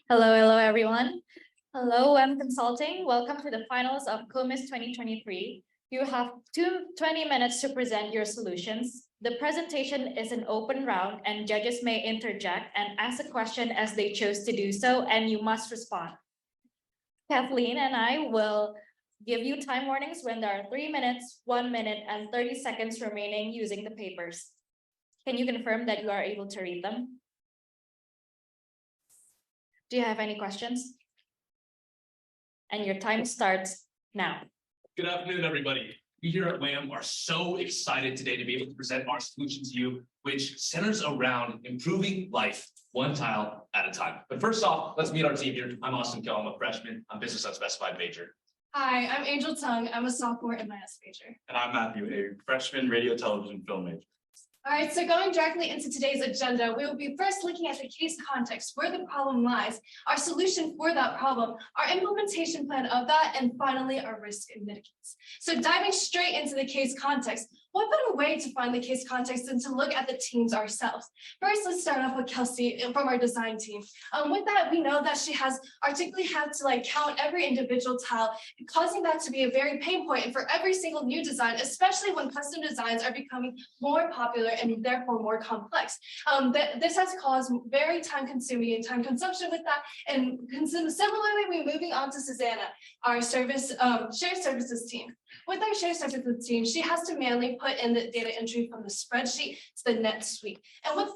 Hello, everyone. Hello, I'm Consulting. Welcome to the finals of CoMIS 2023. You have 20 minutes to present your solutions. The presentation is an open round and judges may interject and ask a question as they chose to do so, and you must respond. Kathleen and I will give you time warnings when there are 3 minutes, 1 minute, and 30 seconds remaining using the papers. Can you confirm that you are able to read them? Do you have any questions? And your time starts now. Good afternoon, everybody. We here at WAM are so excited today to be able to present our solution to you, which centers around improving life one tile at a time. But first off, let's meet our team here. I'm Austin Kell, I'm a freshman. I'm business unspecified major. Hi, I'm Angel Tung. I'm a sophomore MIS major. And I'm Matthew, a freshman radio, television, film major. All right, so going directly into today's agenda, we will be first looking at the case context, where the problem lies, our solution for that problem, our implementation plan of that, and finally our risk and mitigants. So diving straight into the case context, what better way to find the case context than to look at the teams ourselves? First, let's start off with Kelsey from our design team. With that, we know that she has articulately had to count every individual tile, causing that to be a very pain point for every single new design, especially when custom designs are becoming more popular and therefore more complex. This has caused very time-consuming and time consumption with that. And similarly, we're moving on to Susanna, our shared services team. With our shared services team, she has to manually put in the data entry from the spreadsheet to the NetSuite. And with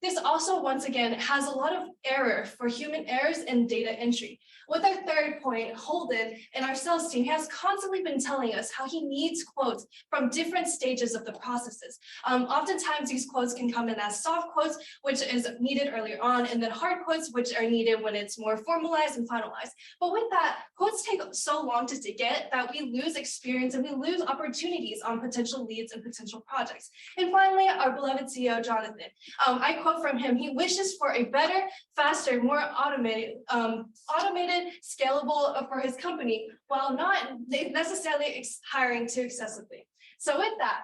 this also, once again, has a lot of error for human errors in data entry. With our third point, Holden, and our sales team, he has constantly been telling us how he needs quotes from different stages of the processes. Oftentimes, these quotes can come in as soft quotes, which is needed earlier on, and then hard quotes, which are needed when it's more formalized and finalized. But with that, quotes take so long to get that we lose experience and we lose opportunities on potential leads and potential projects. And finally, our beloved CEO, Jonathan. I quote from him, he wishes for a better, faster, more automated, scalable for his company, while not necessarily hiring too excessively. So with that,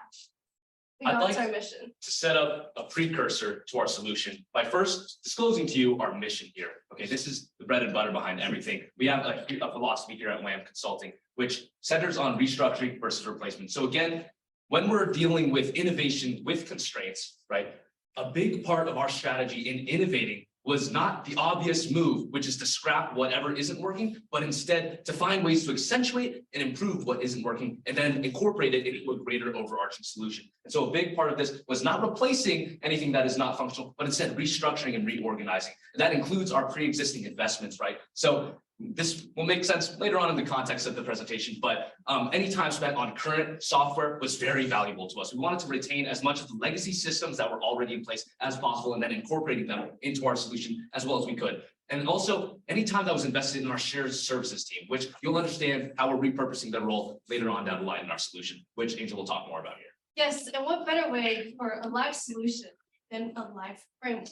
we go to our mission. To set up a precursor to our solution by first disclosing to you our mission here. Okay, this is the bread and butter behind everything. We have a philosophy here at WAM Consulting, which centers on restructuring versus replacement. So again, when we're dealing with innovation with constraints, right, a big part of our strategy in innovating was not the obvious move, which is to scrap whatever isn't working, but instead to find ways to accentuate and improve what isn't working, and then incorporate it into a greater overarching solution. And so a big part of this was not replacing anything that is not functional, but instead restructuring and reorganizing. And that includes our pre-existing investments, right? So this will make sense later on in the context of the presentation, but any time spent on current software was very valuable to us. We wanted to retain as much of the legacy systems that were already in place as possible, and then incorporating them into our solution as well as we could. And also, any time that was invested in our shared services team, which you'll understand how we're repurposing their role later on down the line in our solution, which Angel will talk more about here. Yes, and what better way for a live solution than a live framework?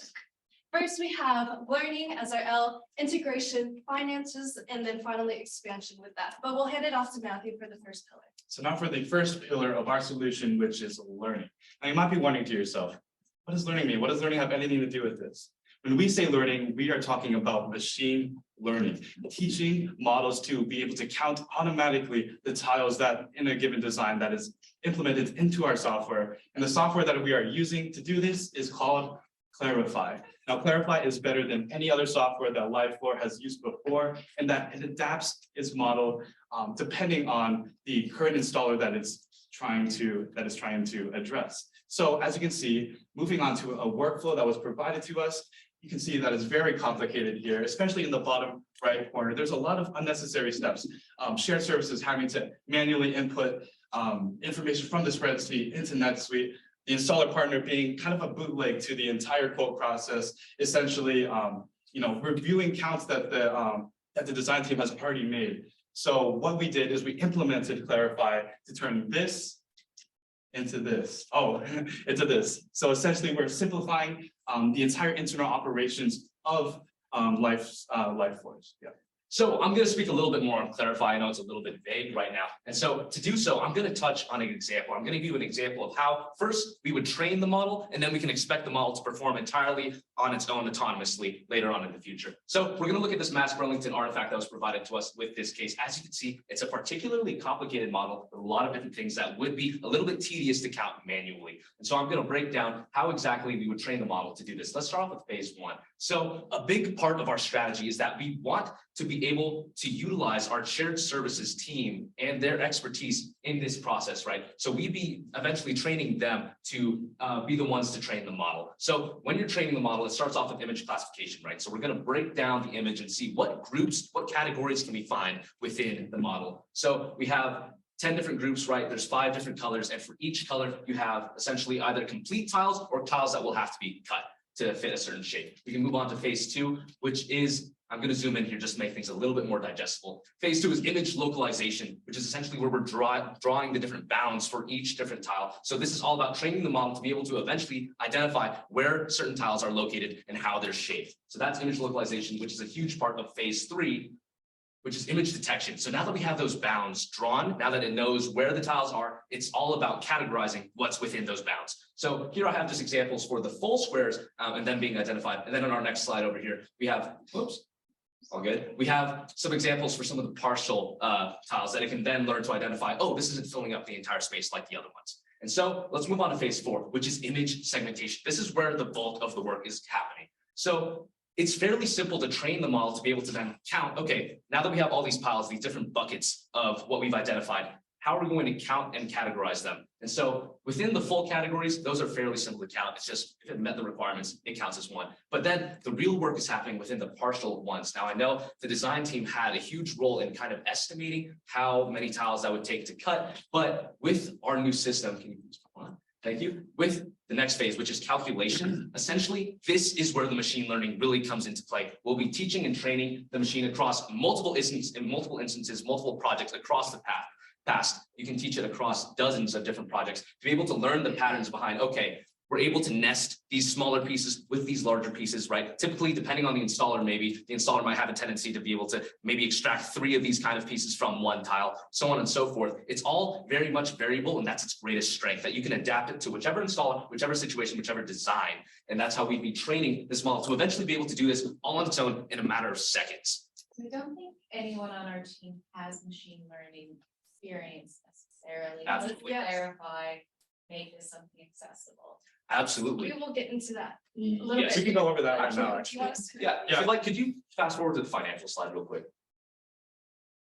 First, we have learning as our L, integration, finances, and then finally expansion with that. But we'll hand it off to Matthew for the first pillar. So now for the first pillar of our solution, which is learning. Now you might be wondering to yourself, what does learning mean? What does learning have anything to do with this? When we say learning, we are talking about machine learning, teaching models to be able to count automatically the tiles that in a given design that is implemented into our software. And the software that we are using to do this is called Clarify. Now, Clarify is better than any other software that Live4 has used before, and that it adapts its model depending on the current installer that is trying to address. So as you can see, moving on to a workflow that was provided to us, you can see that it's very complicated here, especially in the bottom right corner. There's a lot of unnecessary steps. Shared services having to manually input information from the spreadsheet into NetSuite. The installer partner being kind of a bootleg to the entire quote process, essentially, reviewing counts that the design team has already made. So what we did is we implemented Clarify to turn this into this. Into this. So essentially, we're simplifying the entire internal operations of Life Force. Yeah. So I'm going to speak a little bit more and clarify. I know it's a little bit vague right now. And so to do so, I'm going to touch on an example. I'm going to give you an example of how first we would train the model, and then we can expect the model to perform entirely on its own autonomously later on in the future. So we're going to look at this Mass Burlington artifact that was provided to us with this case. As you can see, it's a particularly complicated model with a lot of different things that would be a little bit tedious to count manually. And so I'm going to break down how exactly we would train the model to do this. Let's start off with phase one. So a big part of our strategy is that we want to be able to utilize our shared services team and their expertise in this process, right? So we'd be eventually training them to be the ones to train the model. So when you're training the model, it starts off with image classification, right? So we're going to break down the image and see what groups, what categories can we find within the model. So we have 10 different groups, right? There's 5 different colors, and for each color, you have essentially either complete tiles or tiles that will have to be cut to fit a certain shape. We can move on to phase 2, which is, I'm going to zoom in here just to make things a little bit more digestible. Phase 2 is image localization, which is essentially where we're drawing the different bounds for each different tile. So this is all about training the model to be able to eventually identify where certain tiles are located and how they're shaped. So that's image localization, which is a huge part of phase 3, which is image detection. So now that we have those bounds drawn, now that it knows where the tiles are, it's all about categorizing what's within those bounds. So here I have just examples for the full squares and then being identified. And then on our next slide over here, we have, whoops, all good. We have some examples for some of the partial tiles that it can then learn to identify, oh, this isn't filling up the entire space like the other ones. And so let's move on to phase 4, which is image segmentation. This is where the bulk of the work is happening. So it's fairly simple to train the model to be able to then count, okay, now that we have all these piles, these different buckets of what we've identified, how are we going to count and categorize them? And so within the full categories, those are fairly simple to count. It's just if it met the requirements, it counts as one. But then the real work is happening within the partial ones. Now, I know the design team had a huge role in kind of estimating how many tiles that would take to cut, but with our new system, can you please come on? Thank you. With the next phase, which is calculation, essentially, this is where the machine learning really comes into play. We'll be teaching and training the machine across multiple instances, multiple projects across the past. You can teach it across dozens of different projects to be able to learn the patterns behind, okay, we're able to nest these smaller pieces with these larger pieces, right? Typically, depending on the installer, maybe the installer might have a tendency to be able to maybe extract 3 of these kind of pieces from one tile, so on and so forth. It's all very much variable, and that's its greatest strength, that you can adapt it to whichever installer, whichever situation, whichever design. And that's how we'd be training this model to eventually be able to do this all on its own in a matter of seconds. I don't think anyone on our team has machine learning experience necessarily. Absolutely. Let's clarify, make this something accessible. Absolutely. We will get into that a Yes. little We bit. can go over that right Actually, now, do you actually. want us to- Yeah, if you'd like, could you fast forward to the financial slide real quick?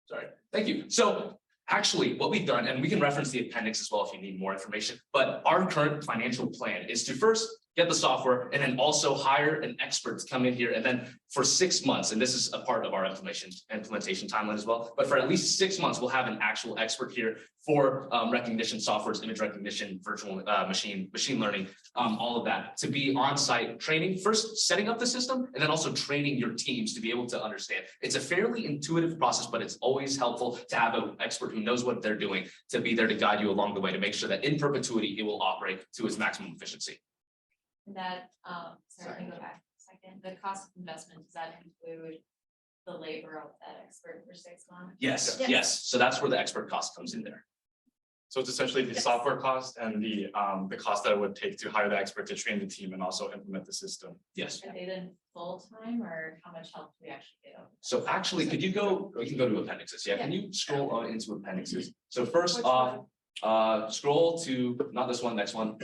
Sorry, thank you. So actually, what we've done, and we can reference the appendix as well if you need more information, but our current financial plan is to first get the software and then also hire an expert to come in here and then for 6 months, and this is a part of our implementation timeline as well, but for at least 6 months, we'll have an actual expert here for recognition softwares, image recognition, virtual machine learning, all of that to be on-site training, first setting up the system and then also training your teams to be able to understand. It's a fairly intuitive process, but it's always helpful to have an expert who knows what they're doing to be there to guide you along the way to make sure that in perpetuity, it will operate to its maximum efficiency. That, sorry, let me go back a second. The cost of investment, does that include the labor of that expert for 6 months? Yes, Yes. yes. So that's where the expert cost comes in there. So it's essentially the Yes. software cost and the cost that it would take to hire the expert to train the team and also implement the system. Yes. Are they then full-time or how much help do we actually get? over? So actually, could you go, we can go to appendixes. Yeah, can you scroll on into appendixes? So first off, scroll to, not this one, next one.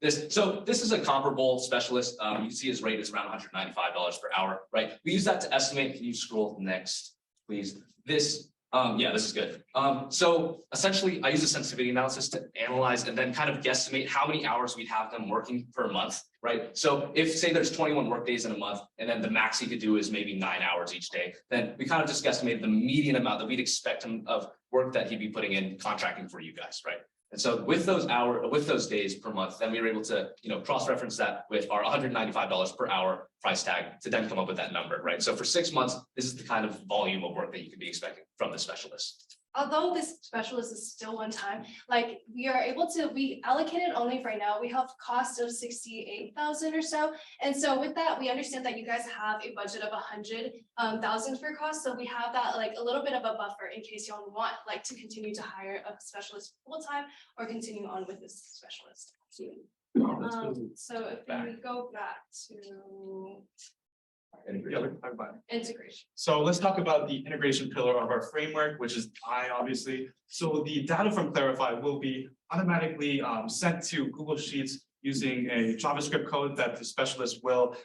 This, so this is a comparable specialist. You can see his rate is around $195 per hour, right? We use that to estimate. Can you scroll next, please? This, yeah, this is good. So essentially I use a sensitivity analysis to analyze and then kind of guesstimate how many hours we'd have them working per month, right? So if say there's 21 work days in a month and then the max he could do is maybe 9 hours each day, then we kind of just guesstimate the median amount that we'd expect him of work that he'd be putting in contracting for you guys, right? And so with those days per month, then we were able to, cross-reference that with our $195 per hour price tag to then come up with that number, right? So for 6 months, this is the kind of volume of work that you could be expecting from the specialist. although this specialist is still one time, like we are able to, we allocated only right now, we have cost of 68,000 or so. And so with that, we understand that you guys have a budget of 100,000 for cost. So we have that like a little bit of a buffer in case y'all want like to continue to hire a specialist full-time or continue on with this specialist. So if we go back to Yeah, we can talk about it. integration. So let's talk about the integration pillar of our framework, which is I, obviously. So the data from Clarify will be automatically sent to Google Sheets using a JavaScript code that the specialist will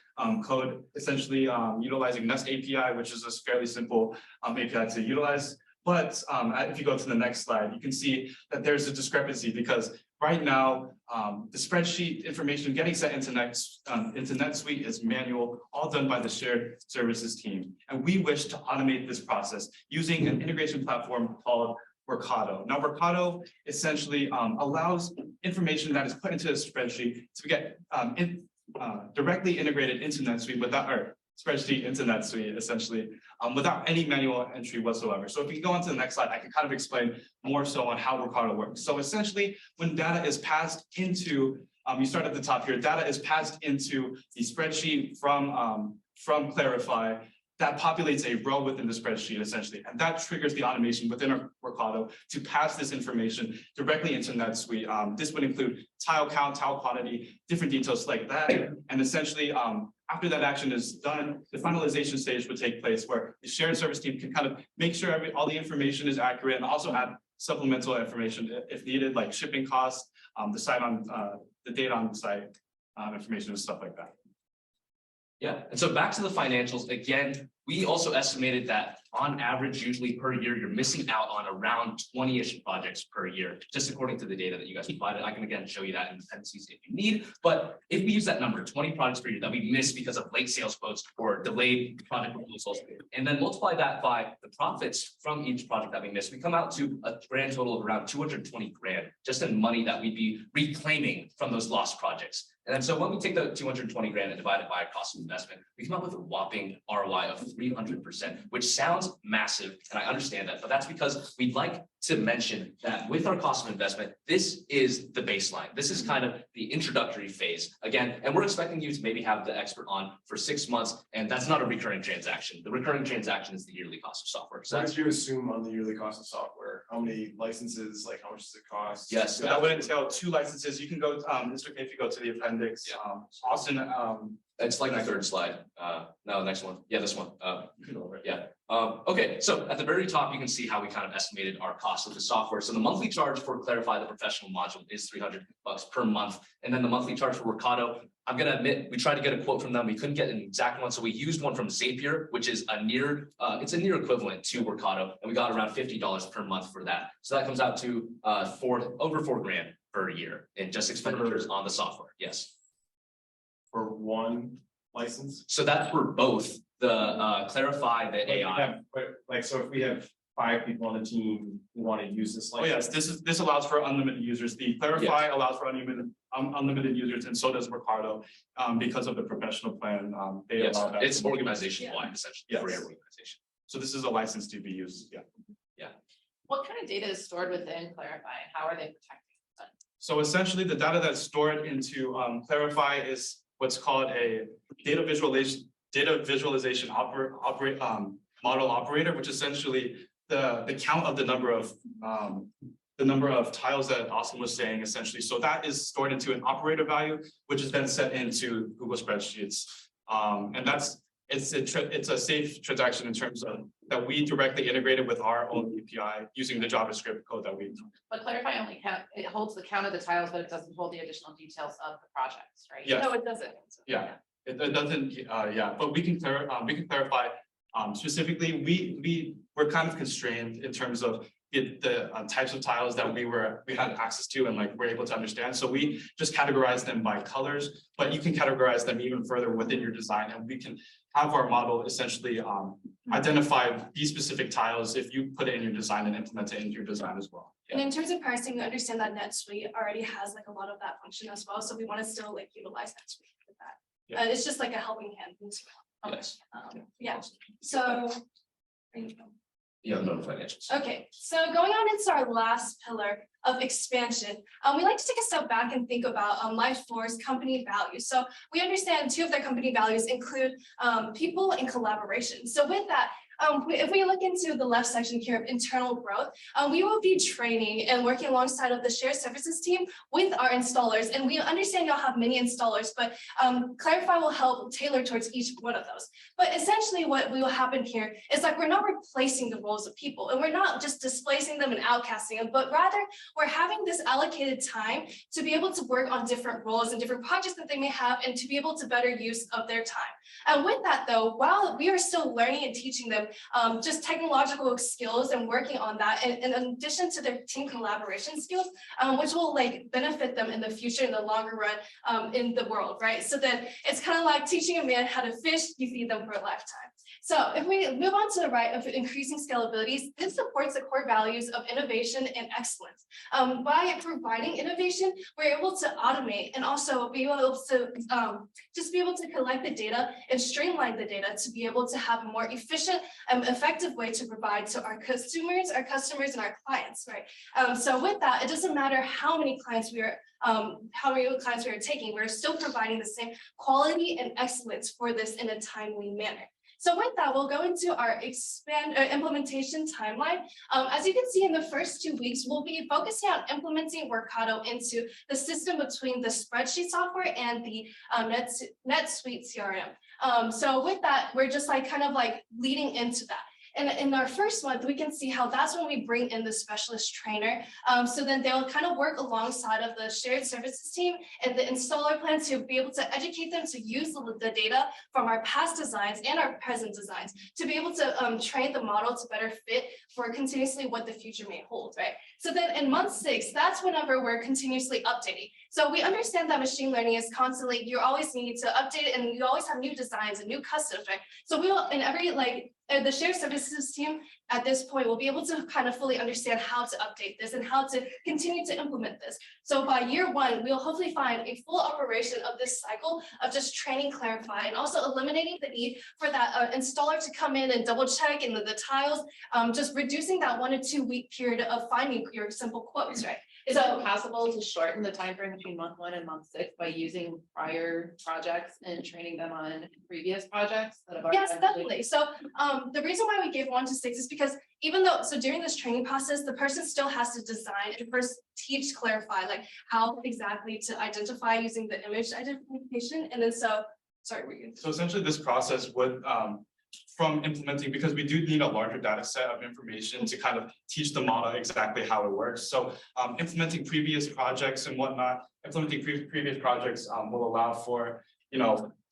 code, essentially utilizing Nest API, which is a fairly simple API to utilize. But if you go to the next slide, you can see that there's a discrepancy because right now, the spreadsheet information getting sent into NetSuite is manual, all done by the shared services team. And we wish to automate this process using an integration platform called Workato. Now, Workato essentially allows information that is put into a spreadsheet to get directly integrated into NetSuite without, or spreadsheet into NetSuite essentially, without any manual entry whatsoever. So if you go on to the next slide, I can kind of explain more so on how Workato works. So essentially, when data is passed into, you start at the top here, data is passed into the spreadsheet from Clarify, that populates a row within the spreadsheet essentially, and that triggers the automation within our Workato to pass this information directly into NetSuite. This would include tile count, tile quantity, different details like that, and essentially after that action is done, the finalization stage would take place where the shared service team can kind of make sure all the information is accurate and also add supplemental information if needed, like shipping costs, the data on the site, information and stuff like that. Yeah, and so back to the financials, again, we also estimated that on average, usually per year, you're missing out on around 20-ish projects per year, just according to the data that you guys provided. I can again show you that in appendices if you need, but if we use that number, 20 projects per year that we miss because of late sales quotes or delayed project proposals, and then multiply that by the profits from each project that we miss, we come out to a grand total of around 220 grand, just in money that we'd be reclaiming from those lost projects. And then so when we take the 220 grand and divide it by cost of investment, we come up with a whopping ROI of 300%, which sounds massive, and I understand that, but that's because we'd like to mention that with our cost of investment, this is the baseline. This is kind of the introductory phase again, and we're expecting you to maybe have the expert on for 6 months, and that's not a recurring transaction. The recurring transaction is the yearly cost of software. So What did you assume on the yearly cost of software? How many licenses, like how much does it cost? yes, So that would entail 2 licenses. You can go, Mr. K, if you go to the appendix, Austin, it's like the third slide. No, next one. Yeah, this one. you can go over it. Yeah. Okay, so at the very top, you can see how we kind of estimated our cost of the software. So the monthly charge for Clarify, the professional module, is $300 per month. And then the monthly charge for Workato, I'm gonna admit, we tried to get a quote from them. We couldn't get an exact one. So we used one from Zapier, which is it's a near equivalent to Workato. And we got around $50 per month for that. So that comes out to over $4 grand per year in just expenditures on the software. Yes. For one license? So that's for both the Clarify, the AI. Like, so if we have 5 people on the team who want to use this Oh yes, license. this allows for unlimited users. The Clarify allows for unlimited users, and so does Workato, because of the professional plan. They Yes, allow that. it's organization wide essentially Yes. for every organization. So this is a license to be used. Yeah. What kind of data is stored within Clarify and how are they protected? So essentially, the data that's stored into Clarify is what's called a data visualization model operator, which essentially the count of the number of tiles that Austin was saying essentially. So that is stored into an operator value, which is then set into Google spreadsheets. And it's a safe transaction in terms of that we directly integrated with our own API using the JavaScript code that we. But Clarify only it holds the count of the tiles, but it doesn't hold the additional details of the projects, right? Yes. No, it doesn't. Yeah, it doesn't, but we can clarify, specifically, we're kind of constrained in terms of the types of tiles that we had access to and like we're able to understand. So we just categorize them by colors, but you can categorize them even further within your design, and we can have our model essentially identify these specific tiles if you put it in your design and implement it into your design as well. And in terms of pricing, we understand that NetSuite already has like a lot of that function as well. So we want to still like utilize NetSuite with that. Yeah. It's just like a helping hand as well. Yes. Yeah, so. Yeah, no financials. Okay, so going on into our last pillar of expansion, we like to take a step back and think about Life Force company values. So we understand two of their company values include people and collaboration. So with that, if we look into the left section here of internal growth, we will be training and working alongside of the shared services team with our installers. And we understand y'all have many installers, but Clarify will help tailor towards each one of those. But essentially what will happen here is like we're not replacing the roles of people, and we're not just displacing them and outcasting them, but rather we're having this allocated time to be able to work on different roles and different projects that they may have and to be able to better use of their time. And with that though, while we are still learning and teaching them just technological skills and working on that, and in addition to their team collaboration skills, which will like benefit them in the future, in the longer run, in the world, right? So then it's kind of like teaching a man how to fish, you feed them for a lifetime. So if we move on to the right of increasing scalabilities, this supports the core values of innovation and excellence. By providing innovation, we're able to automate and also be able to just be able to collect the data and streamline the data to be able to have a more efficient and effective way to provide to our customers and our clients, right? So with that, it doesn't matter how many clients we are taking, we're still providing the same quality and excellence for this in a timely manner. So with that, we'll go into our implementation timeline. As you can see in the first 2 weeks, we'll be focusing on implementing Workato into the system between the spreadsheet software and the NetSuite CRM. So with that, we're just like kind of like leading into that. And in our first month, we can see how that's when we bring in the specialist trainer. So then they'll kind of work alongside of the shared services team and the installer plan to be able to educate them to use the data from our past designs and our present designs to be able to train the model to better fit for continuously what the future may hold, right? So then in month 6, that's whenever we're continuously updating. So we understand that machine learning is constantly, you always need to update it and you always have new designs and new customs, right? So we will, in every the shared services team at this point will be able to kind of fully understand how to update this and how to continue to implement this. So by year 1, we'll hopefully find a full operation of this cycle of just training, clarify, and also eliminating the need for that installer to come in and double check in the tiles, just reducing that 1 to 2 week period of finding your simple quotes, right? Is it possible to shorten the time frame between month 1 and month 6 by using prior projects and training them on previous projects that have already? Yes, definitely. So the reason why we gave 1 to 6 is because even though, so during this training process, the person still has to design and first teach, clarify, like how exactly to identify using the image identification. And then So essentially this process would, from implementing, because we do need a larger data set of information to kind of teach the model exactly how it works. So implementing previous projects and whatnot, implementing previous projects will allow for,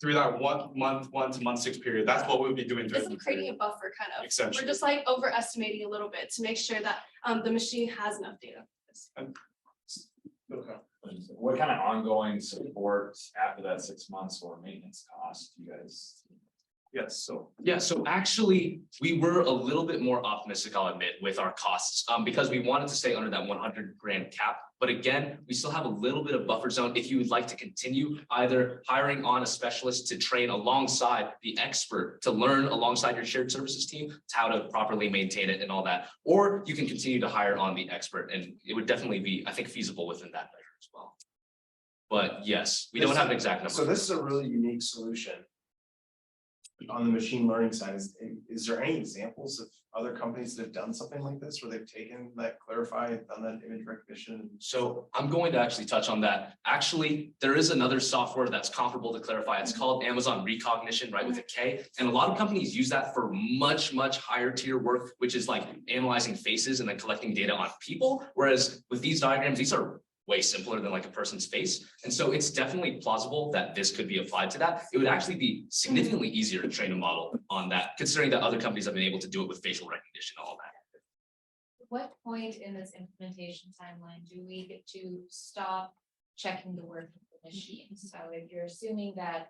through that 1 to month 6 period. That's what we'll be doing. it's like creating a buffer kind of. Essentially. We're just like overestimating a little bit to make sure that the machine has enough data. Okay. What kind of ongoing support after that 6 months or maintenance cost do you guys? Yes, so Yeah, so actually, we were a little bit more optimistic, I'll admit, with our costs, because we wanted to stay under that 100 grand cap. But again, we still have a little bit of buffer zone if you would like to continue either hiring on a specialist to train alongside the expert to learn alongside your shared services team how to properly maintain it and all that, or you can continue to hire on the expert, and it would definitely be, I think, feasible within that measure as well. But yes, we don't have an exact number. So this is a really unique solution. On the machine learning side, is there any examples of other companies that have done something like this where they've taken that Clarify and done that image recognition? So I'm going to actually touch on that. Actually, there is another software that's comparable to Clarify. It's called Amazon Recognition, right, with a K. And a lot of companies use that for much, much higher tier work, which is like analyzing faces and then collecting data on people. Whereas with these diagrams, these are way simpler than like a person's face. And so it's definitely plausible that this could be applied to that. It would actually be significantly easier to train a model on that, considering that other companies have been able to do it with facial recognition and all that. What point in this implementation timeline do we get to stop checking the work of the machine? So if you're assuming that,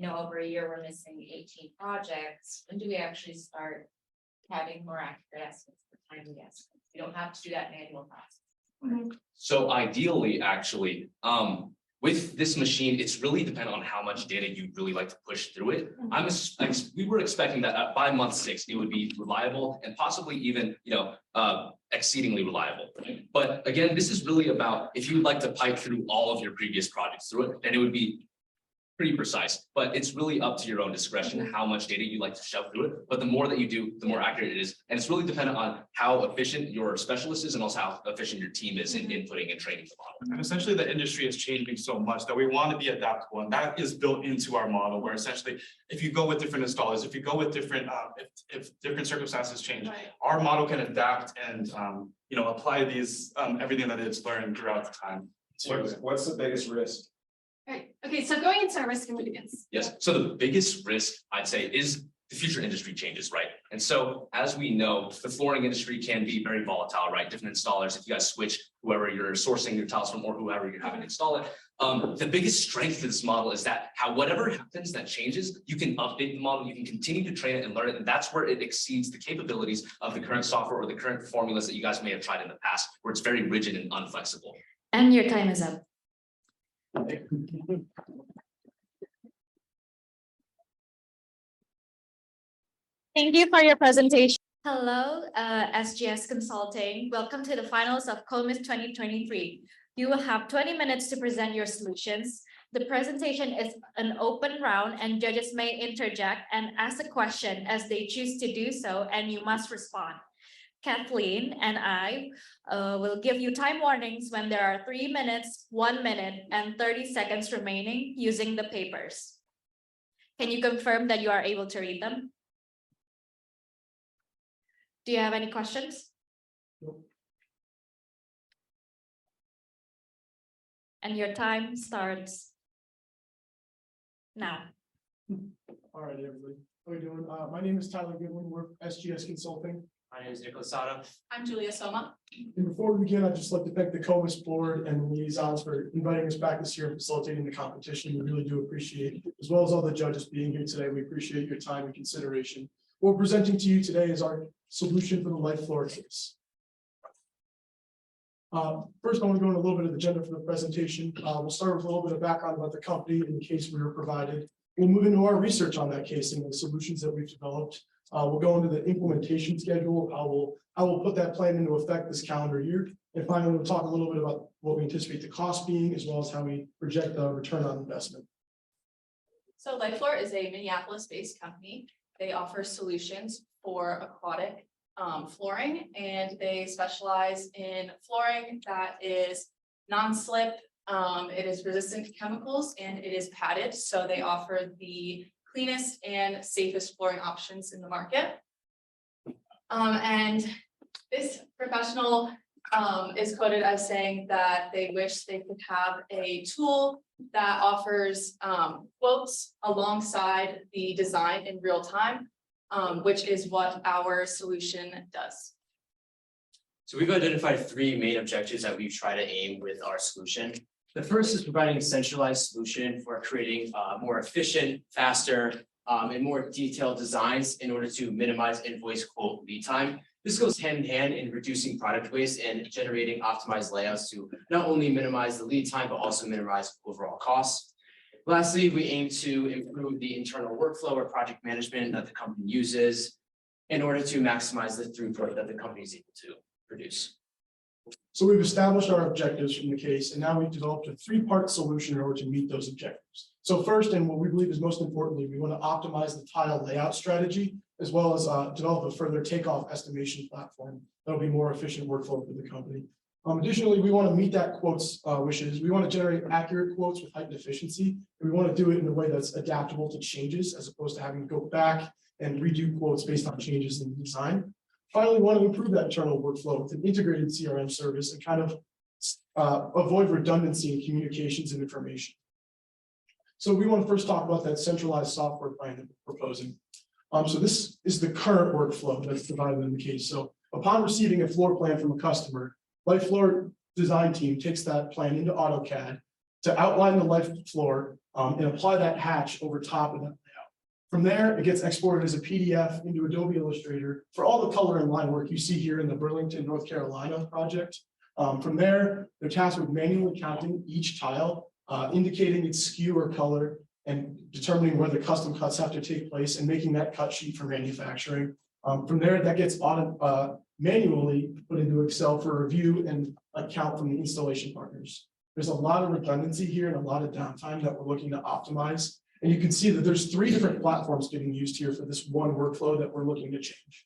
over a year we're missing 18 projects, when do we actually start having more accurate estimates for timely estimates? We don't have to do that manual process. Mm-hmm. So ideally, actually, with this machine, it's really dependent on how much data you really like to push through it. We were expecting that by month 6, it would be reliable and possibly even, exceedingly reliable. But again, this is really about if you'd like to pipe through all of your previous projects through it, then it would be pretty precise, but it's really up to your own discretion how much data you like to shove through it. But the more that you do, the more accurate it is. And it's really dependent on how efficient your specialist is and also how efficient your team is in inputting and training the model. And essentially the industry is changing so much that we want to be adaptable, and that is built into our model, where essentially if you go with different installers, if you go with different, if different circumstances change, our model can adapt and apply these everything that it's learned throughout the time. What's the biggest risk? Right, okay, so going into our risk and mitigants. Yes, so the biggest risk, I'd say, is the future industry changes, right? And so as we know, the flooring industry can be very volatile, right? Different installers, if you guys switch whoever you're sourcing your tiles from or whoever you're having install it. The biggest strength of this model is that whatever happens that changes, you can update the model, you can continue to train it and learn it. And that's where it exceeds the capabilities of the current software or the current formulas that you guys may have tried in the past, where it's very rigid and unflexible. And your time is up. Thank you for your presentation. Hello, SGS Consulting. Welcome to the finals of CoMIS 2023. You will have 20 minutes to present your solutions. The presentation is an open round and judges may interject and ask a question as they choose to do so, and you must respond. Kathleen and I will give you time warnings when there are 3 minutes, 1 minute, and 30 seconds remaining using the papers. Can you confirm that you are able to read them? Do you have any questions? Nope. And your time starts now. All right, everybody. How are you doing? My name is Tyler Goodwin. We're SGS Consulting. My name is Nicholas Sato. I'm Julia Soma. And before we begin, I'd just like to thank the CoMIS board and liaisons for inviting us back this year and facilitating the competition. We really do appreciate it, as well as all the judges being here today. We appreciate your time and consideration. What we're presenting to you today is our solution for the life floor case. First, I want to go into a little bit of the agenda for the presentation. We'll start with a little bit of background about the company and the case we were provided. We'll move into our research on that case and the solutions that we've developed. We'll go into the implementation schedule, how we'll put that plan into effect this calendar year. And finally, we'll talk a little bit about what we anticipate the cost being, as well as how we project the return on investment. So LifeFloor is a Minneapolis-based company. They offer solutions for aquatic flooring, and they specialize in flooring that is non-slip. It is resistant to chemicals and it is padded. So they offer the cleanest and safest flooring options in the market. And this professional is quoted as saying that they wish they could have a tool that offers quotes alongside the design in real time, which is what our solution does. So we've identified 3 main objectives that we try to aim with our solution. The first is providing a centralized solution for creating more efficient, faster, and more detailed designs in order to minimize invoice quote lead time. This goes hand in hand in reducing product waste and generating optimized layouts to not only minimize the lead time, but also minimize overall costs. Lastly, we aim to improve the internal workflow or project management that the company uses in order to maximize the throughput that the company is able to produce. So we've established our objectives from the case, and now we've developed a 3-part solution in order to meet those objectives. So first, and what we believe is most importantly, we want to optimize the tile layout strategy, as well as develop a further takeoff estimation platform that'll be more efficient workflow for the company. Additionally, we want to meet that quotes wishes. We want to generate accurate quotes with heightened efficiency, and we want to do it in a way that's adaptable to changes, as opposed to having to go back and redo quotes based on changes in the design. Finally, we want to improve that internal workflow with an integrated CRM service and kind of avoid redundancy in communications and information. So we want to first talk about that centralized software plan that we're proposing. So this is the current workflow that's provided in the case. So upon receiving a floor plan from a customer, LifeFloor design team takes that plan into AutoCAD to outline the life floor and apply that hatch over top of that layout. From there, it gets exported as a PDF into Adobe Illustrator for all the color and line work you see here in the Burlington, North Carolina project. From there, they're tasked with manually counting each tile indicating its skew or color, and determining where the custom cuts have to take place and making that cut sheet for manufacturing. From there, that gets manually put into Excel for review and account from the installation partners. There's a lot of redundancy here and a lot of downtime that we're looking to optimize. And you can see that there's 3 different platforms getting used here for this one workflow that we're looking to change.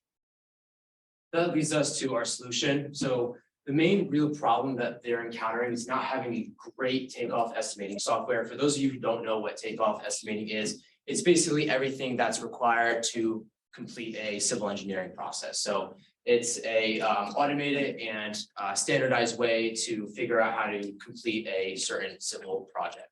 That leads us to our solution. So the main real problem that they're encountering is not having great takeoff estimating software. For those of you who don't know what takeoff estimating is, it's basically everything that's required to complete a civil engineering process. So it's a automated and standardized way to figure out how to complete a certain civil project.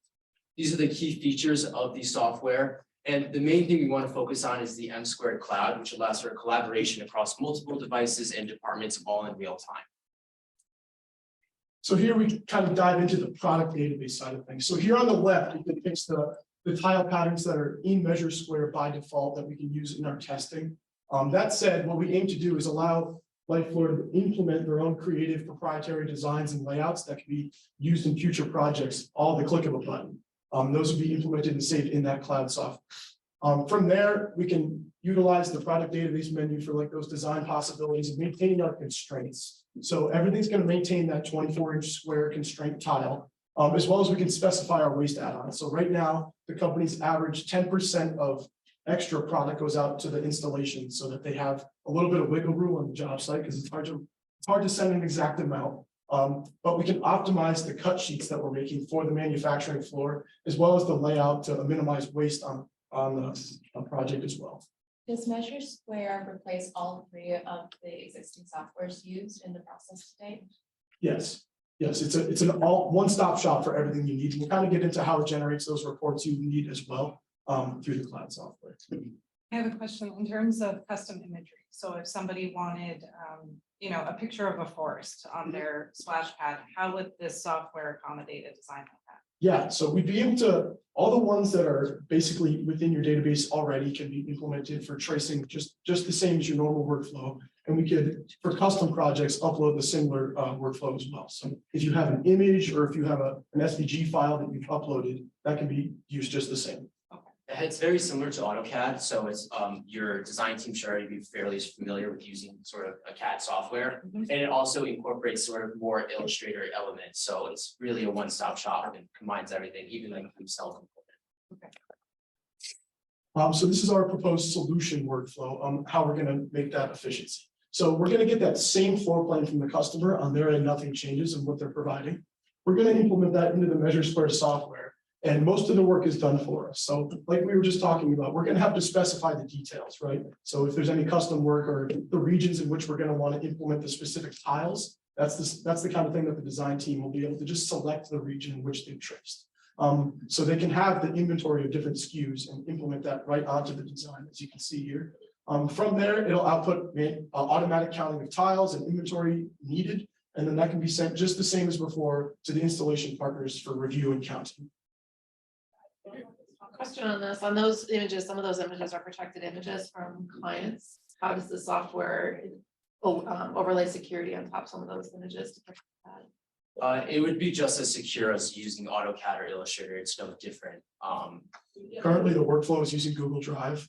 These are the key features of the software. And the main thing we want to focus on is the M² cloud, which allows for collaboration across multiple devices and departments all in real time. So here we kind of dive into the product database side of things. So here on the left, it depicts the tile patterns that are in MeasureSquare by default that we can use in our testing. That said, what we aim to do is allow LightFloor to implement their own creative proprietary designs and layouts that can be used in future projects, all at the click of a button. Those will be implemented and saved in that cloud software. From there, we can utilize the product database menu for like those design possibilities and maintaining our constraints. So everything's going to maintain that 24-inch square constraint tile, as well as we can specify our waste add-ons. So right now, the company's average 10% of extra product goes out to the installation so that they have a little bit of wiggle room on the job site because it's hard to send an exact amount. But we can optimize the cut sheets that we're making for the manufacturing floor, as well as the layout to minimize waste on the project as well. Does MeasureSquare replace all 3 of the existing softwares used in the process today? Yes, it's an all one-stop shop for everything you need. We'll kind of get into how it generates those reports you need as well through the cloud software. I have a question in terms of custom imagery. So if somebody wanted, a picture of a forest on their splash pad, how would this software accommodate a design like that? Yeah, so we'd be able to, all the ones that are basically within your database already can be implemented for tracing just the same as your normal workflow. And we could, for custom projects, upload the similar workflow as well. So if you have an image or if you have an SVG file that you've uploaded, that can be used just the same. It's very similar to AutoCAD, so it's your design team should already be fairly familiar with using sort of a CAD software. And it also incorporates sort of more Illustrator elements, so it's really a one-stop shop and combines everything, even like themselves. So this is our proposed solution workflow, how we're going to make that efficiency. So we're going to get that same floor plan from the customer on their end, nothing changes in what they're providing. We're going to implement that into the MeasureSquare software. And most of the work is done for us. So like we were just talking about, we're going to have to specify the details, right? So if there's any custom work or the regions in which we're going to want to implement the specific tiles, that's the kind of thing that the design team will be able to just select the region in which they've traced. So they can have the inventory of different SKUs and implement that right onto the design, as you can see here. From there, it'll output automatic counting of tiles and inventory needed. And then that can be sent just the same as before to the installation partners for review and counting. Question on this, on those images, some of those images are protected images from clients. How does the software overlay security on top of some of those images to protect that? It would be just as secure as using AutoCAD or Illustrator. It's no different. Currently, the workflow is using Google Drive.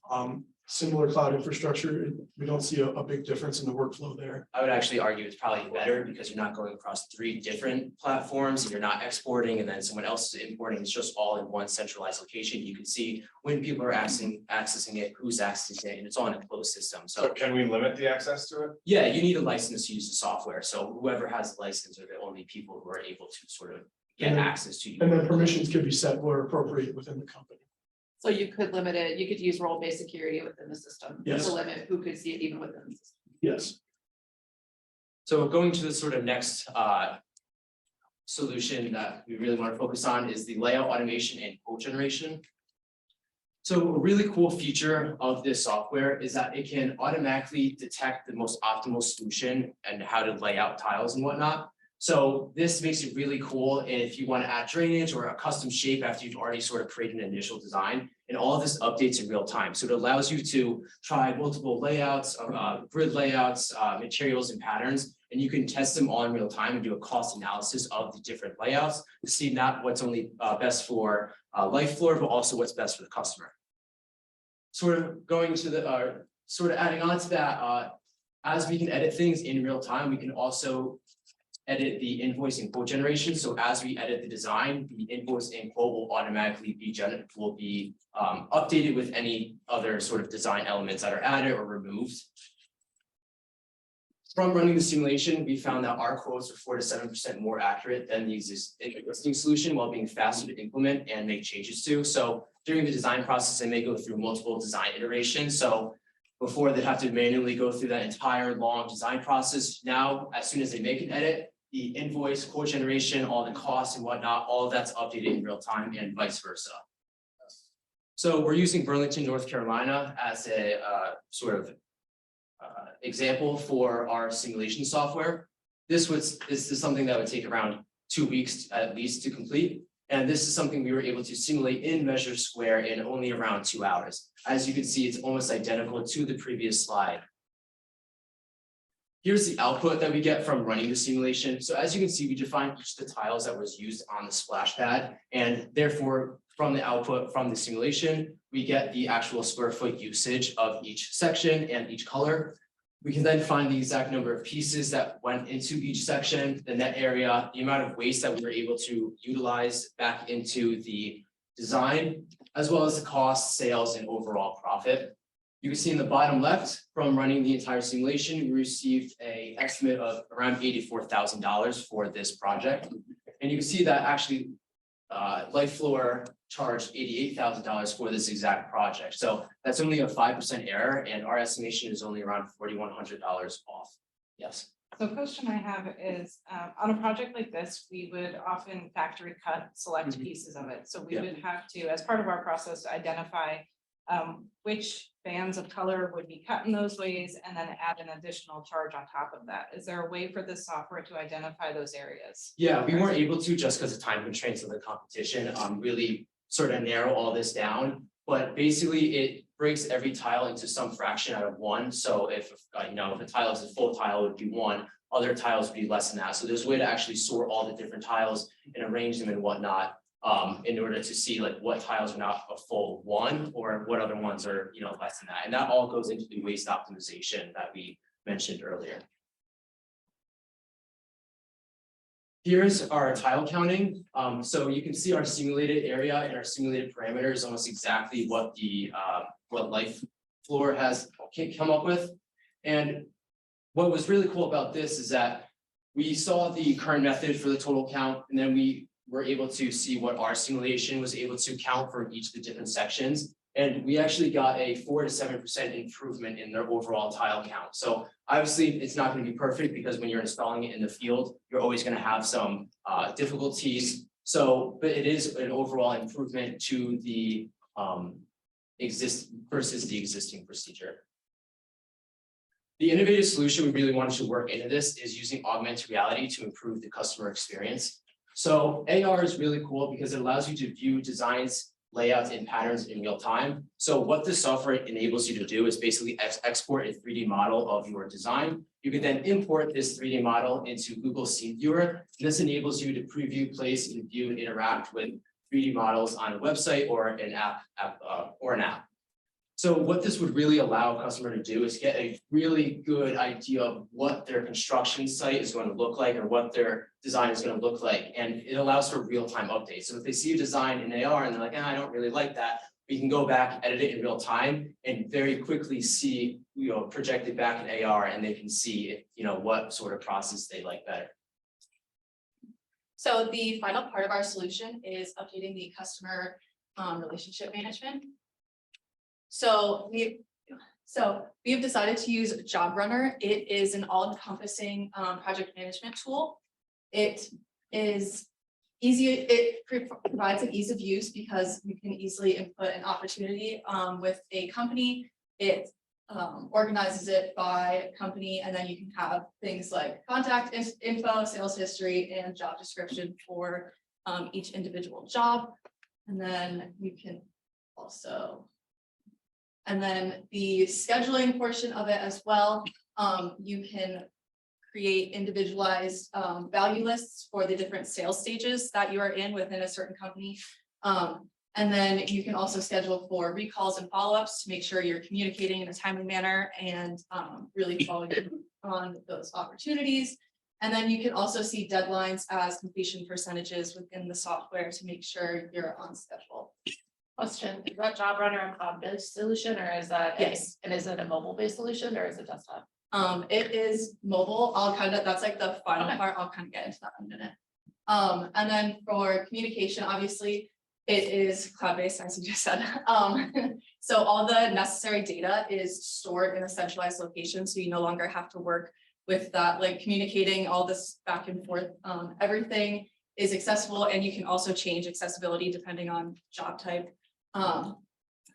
Similar cloud infrastructure, we don't see a big difference in the workflow there. I would actually argue it's probably better because you're not going across 3 different platforms and you're not exporting and then someone else is importing. It's just all in one centralized location. You can see when people are accessing it, who's accessing it, and it's all in a closed system. So can we limit the access to it? Yeah, you need a license to use the software. So whoever has the license are the only people who are able to sort of get access to you. And then permissions can be set where appropriate within the company. So you could limit it, you could use role-based security within the system Yes. to limit who could see it even within the system. Yes. So going to the sort of next solution that we really want to focus on is the layout automation and quote generation. So a really cool feature of this software is that it can automatically detect the most optimal solution and how to lay out tiles and whatnot. So this makes it really cool if you want to add drainage or a custom shape after you've already sort of created an initial design, and all of this updates in real time. So it allows you to try multiple layouts, grid layouts, materials and patterns, and you can test them all in real time and do a cost analysis of the different layouts to see not what's only best for LifeFloor, but also what's best for the customer. Sort of going to the, sort of adding on to that, as we can edit things in real time, we can also edit the invoice and quote generation. So as we edit the design, the invoice and quote will automatically be updated with any other sort of design elements that are added or removed. From running the simulation, we found that our quotes are 4 to 7% more accurate than the existing solution, while being faster to implement and make changes to. So during the design process, they may go through multiple design iterations. So before they'd have to manually go through that entire long design process. Now, as soon as they make an edit, the invoice, quote generation, all the costs and whatnot, all of that's updated in real time and vice versa. So we're using Burlington, North Carolina as a sort of example for our simulation software. This is something that would take around 2 weeks at least to complete. And this is something we were able to simulate in Measure Square in only around 2 hours. As you can see, it's almost identical to the previous slide. Here's the output that we get from running the simulation. So as you can see, we define each of the tiles that was used on the splash pad, and therefore from the output from the simulation, we get the actual square foot usage of each section and each color. We can then find the exact number of pieces that went into each section, the net area, the amount of waste that we were able to utilize back into the design, as well as the cost, sales, and overall profit. You can see in the bottom left, from running the entire simulation, we received an estimate of around $84,000 for this project. And you can see that actually LifeFloor charged $88,000 for this exact project. So that's only a 5% error, and our estimation is only around $4,100 off. Yes. So question I have is, on a project like this, we would often factory cut select pieces of it. So we Yeah. would have to, as part of our process, identify which bands of color would be cut in those ways, and then add an additional charge on top of that. Is there a way for this software to identify those areas? Yeah, we weren't able to just because of time constraints of the competition, really sort of narrow all this down. But basically it breaks every tile into some fraction out of 1. So if if a tile is a full tile, it would be 1, other tiles would be less than that. So there's a way to actually sort all the different tiles and arrange them and whatnot, in order to see like what tiles are not a full 1 or what other ones are less than that. And that all goes into the waste optimization that we mentioned earlier. Here's our tile counting. So you can see our simulated area and our simulated parameters, almost exactly what the what LifeFloor has come up with. And what was really cool about this is that we saw the current method for the total count, and then we were able to see what our simulation was able to count for each of the different sections. And we actually got a 4 to 7% improvement in their overall tile count. So obviously it's not going to be perfect, because when you're installing it in the field, you're always going to have some difficulties. So, but it is an overall improvement to the existing procedure. The innovative solution we really wanted to work into this is using augmented reality to improve the customer experience. So AR is really cool because it allows you to view designs, layouts, and patterns in real time. So what this software enables you to do is basically export a 3D model of your design. You can then import this 3D model into Google Scene Viewer. This enables you to preview, place, and view and interact with 3D models on a website or an app. So what this would really allow a customer to do is get a really good idea of what their construction site is going to look like, or what their design is going to look like. And it allows for real-time updates. So if they see a design in AR and they're like, I don't really like that, we can go back, edit it in real time, and very quickly see, project it back in AR, and they can see, what sort of process they like better. So the final part of our solution is updating the customer relationship management. So we have decided to use Job Runner. It is an all-encompassing project management tool. It is easy. It provides an ease of use because you can easily input an opportunity with a company. It organizes it by company, and then you can have things like contact info, sales history, and job description for each individual job. And then you can also, and then the scheduling portion of it as well. You can create individualized value lists for the different sales stages that you are in within a certain company. And then you can also schedule for recalls and follow-ups to make sure you're communicating in a timely manner and really following on those opportunities. And then you can also see deadlines as completion percentages within the software to make sure you're on schedule. Question, is that job runner a cloud-based solution or is that? Yes. And is it a mobile-based solution or is it desktop? It is mobile. That's like the final Okay. part. I'll kind of get into that in a minute. And then for communication, obviously, it is cloud-based, as you just said. So all the necessary data is stored in a centralized location, so you no longer have to work with that, like communicating all this back and forth. Everything is accessible, and you can also change accessibility depending on job type. And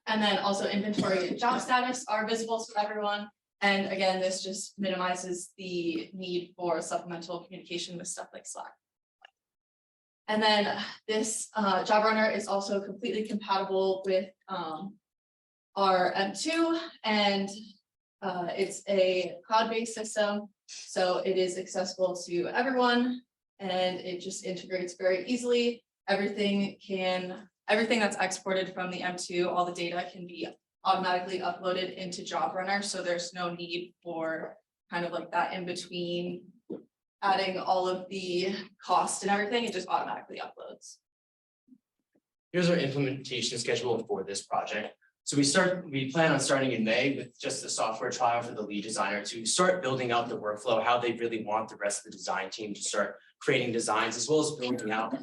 then also inventory and job status are visible to everyone. And again, this just minimizes the need for supplemental communication with stuff like Slack. And then this job runner is also completely compatible with our M2, and it's a cloud-based system, so it is accessible to everyone, and it just integrates very easily. Everything that's exported from the M2, all the data can be automatically uploaded into job runner, so there's no need for kind of like that in between adding all of the cost and everything. It just automatically uploads. Here's our implementation schedule for this project. So we plan on starting in May with just the software trial for the lead designer to start building out the workflow, how they really want the rest of the design team to start creating designs, as well as building out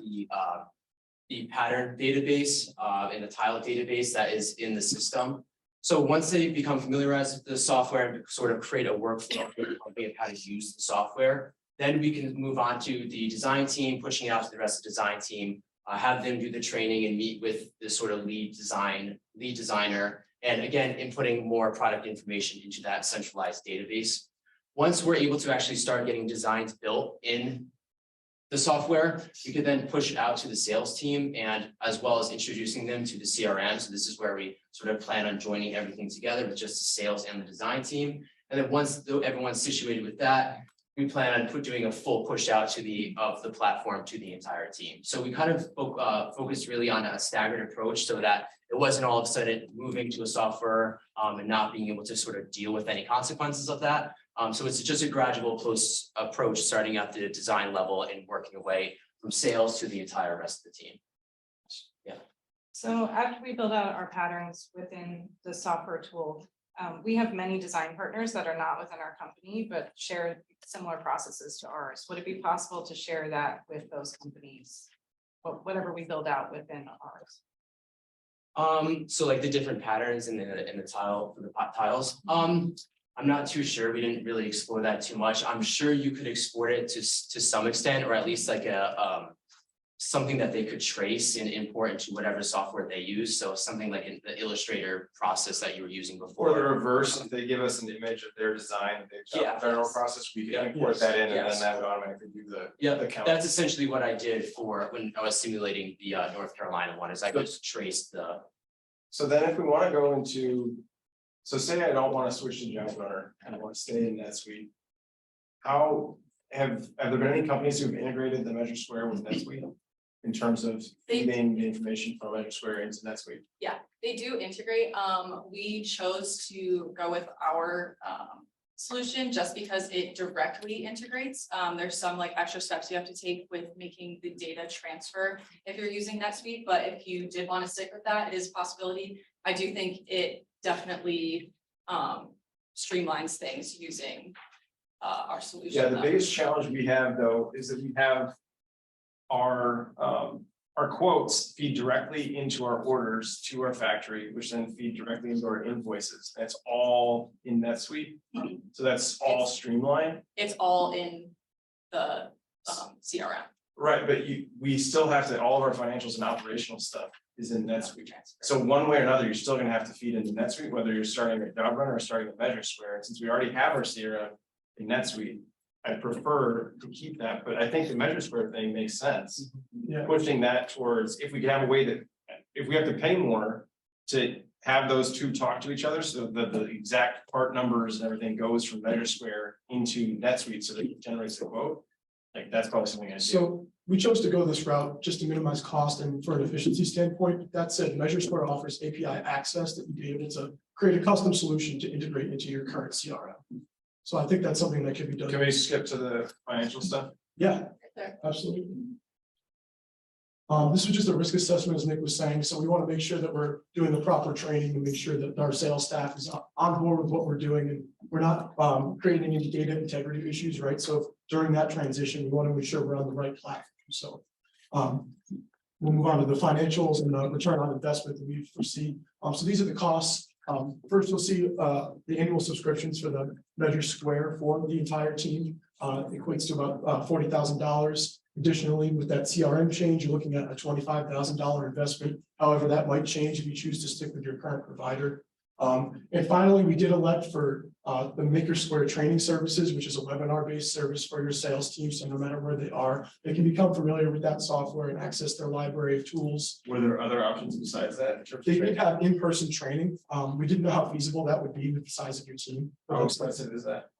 the pattern database and the tile database that is in the system. So once they become familiarized with the software and sort of create a workflow for the company of how to use the software, then we can move on to the design team, pushing out to the rest of the design team, have them do the training and meet with the sort of lead designer, and again, inputting more product information into that centralized database. Once we're able to actually start getting designs built in the software, we could then push it out to the sales team and as well as introducing them to the CRM. So this is where we sort of plan on joining everything together with just the sales and the design team. And then once everyone's situated with that, we plan on doing a full push out to the platform to the entire team. So we kind of focused really on a staggered approach so that it wasn't all of a sudden moving to a software and not being able to sort of deal with any consequences of that. So it's just a gradual approach starting at the design level and working away from sales to the entire rest of the team. Yeah. So after we build out our patterns within the software tool, we have many design partners that are not within our company, but share similar processes to ours. Would it be possible to share that with those companies? Whatever we build out within ours. So like the different patterns in the tile for the tiles. I'm not too sure. We didn't really explore that too much. I'm sure you could export it to some extent, or at least like something that they could trace and import into whatever software they use. So something like in the Illustrator process that you were using before. Or the reverse, if they give us an image of their design, they've got a federal process, we can import that in, and then that would automatically do the count. That's essentially what I did for when I was simulating the North Carolina one, is I just traced the. So then if we want to go into, so say I don't want to switch to Job Runner and I want to stay in NetSuite. How have there been any companies who've integrated the Measure Square with NetSuite in terms of feeding the information from Measure Square into NetSuite? Yeah, they do integrate. We chose to go with our solution just because it directly integrates. There's some like extra steps you have to take with making the data transfer if you're using NetSuite, but if you did want to stick with that, it is a possibility. I do think it definitely streamlines things using our solution. Yeah, the biggest challenge we have though is that we have our quotes feed directly into our orders to our factory, which then feed directly into our invoices. That's all in NetSuite. So that's all streamlined. It's all in the CRM. Right, but we still have to, all of our financials and operational stuff is in NetSuite. So one way or another, you're still gonna have to feed into NetSuite, whether you're starting a Job Runner or starting a Measure Square. And since we already have our CRM in NetSuite, I prefer to keep that, but I think the Measure Square thing makes sense. Yeah. Pushing that towards, if we can have a way that, if we have to pay more to have those two talk to each other, so that the exact part numbers and everything goes from Measure Square into NetSuite, so that it generates a quote. Like, that's probably something I do. So we chose to go this route just to minimize cost and for an efficiency standpoint. That said, Measure Square offers API access that you'd be able to create a custom solution to integrate into your current CRM. So I think that's something that could be done. Can we skip to the financial stuff? Yeah, absolutely. This was just a risk assessment, as Nick was saying, so we want to make sure that we're doing the proper training and make sure that our sales staff is on board with what we're doing, and we're not creating any data integrity issues, right? So during that transition, we want to make sure we're on the right platform. So we'll move on to the financials and the return on investment that we foresee. So these are the costs. First, you'll see the annual subscriptions for the Measure Square for the entire team equates to about $40,000. Additionally, with that CRM change, you're looking at a $25,000 investment. However, that might change if you choose to stick with your current provider. And finally, we did elect for the Maker Square training services, which is a webinar-based service for your sales team. So no matter where they are, they can become familiar with that software and access their library of tools. Were there other options besides that? in terms of They training? did have in-person training. We didn't know how feasible that would be with the size of your team. How expensive is that?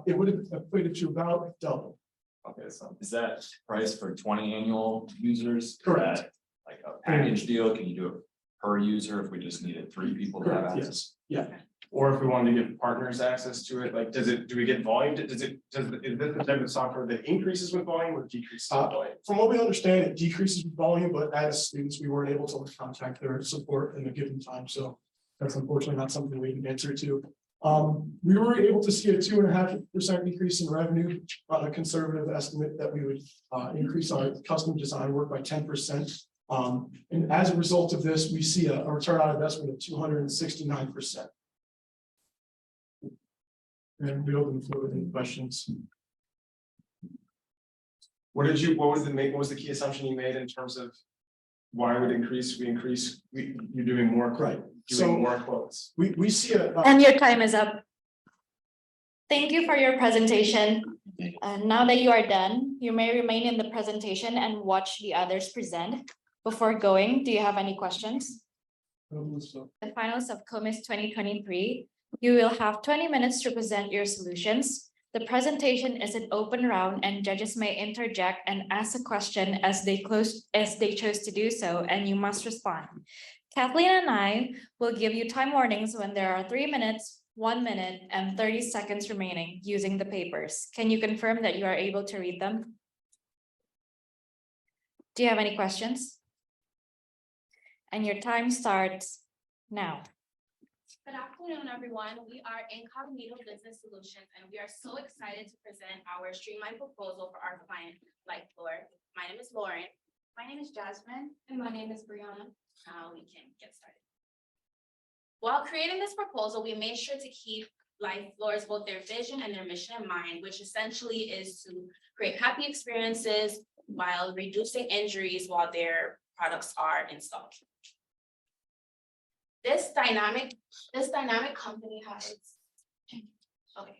It would have equated to about double. Okay, so. Is that price for 20 annual users? Is Correct. that Like a package deal? Can you do it per user if we just needed 3 people to have Correct, access? yes. Yeah. Or if we wanted to give partners access to it, like, do we get volume? Is this the type of software that increases with volume or decreases with volume? From what we understand, it decreases with volume, but as students, we weren't able to contact their support in a given time. So that's unfortunately not something we can answer to. We were able to see a 2.5% increase in revenue on a conservative estimate that we would increase our custom design work by 10%. And as a result of this, we see a return on investment of 269%. And we open the floor with any questions. What was the key assumption you made in terms of why would increase? You're doing more, Right. doing So more quotes. we see a And your time is up. Thank you for your presentation. Now that you are done, you may remain in the presentation and watch the others present. Before going, do you have any questions? The finals of CoMIS 2023, you will have 20 minutes to present your solutions. The presentation is an open round and judges may interject and ask a question as they chose to do so, and you must respond. Kathleen and I will give you time warnings when there are 3 minutes, 1 minute, and 30 seconds remaining using the papers. Can you confirm that you are able to read them? Do you have any questions? And your time starts now. Good afternoon, everyone. We are Incognito Business Solutions, and we are so excited to present our streamlined proposal for our client, LifeFloor. My name is Lauren. My name is Jasmine. And my name is Brianna. Now we can get started. While creating this proposal, we made sure to keep LifeFloor's both their vision and their mission in mind, which essentially is to create happy experiences while reducing injuries while their products are installed. This dynamic company has, okay.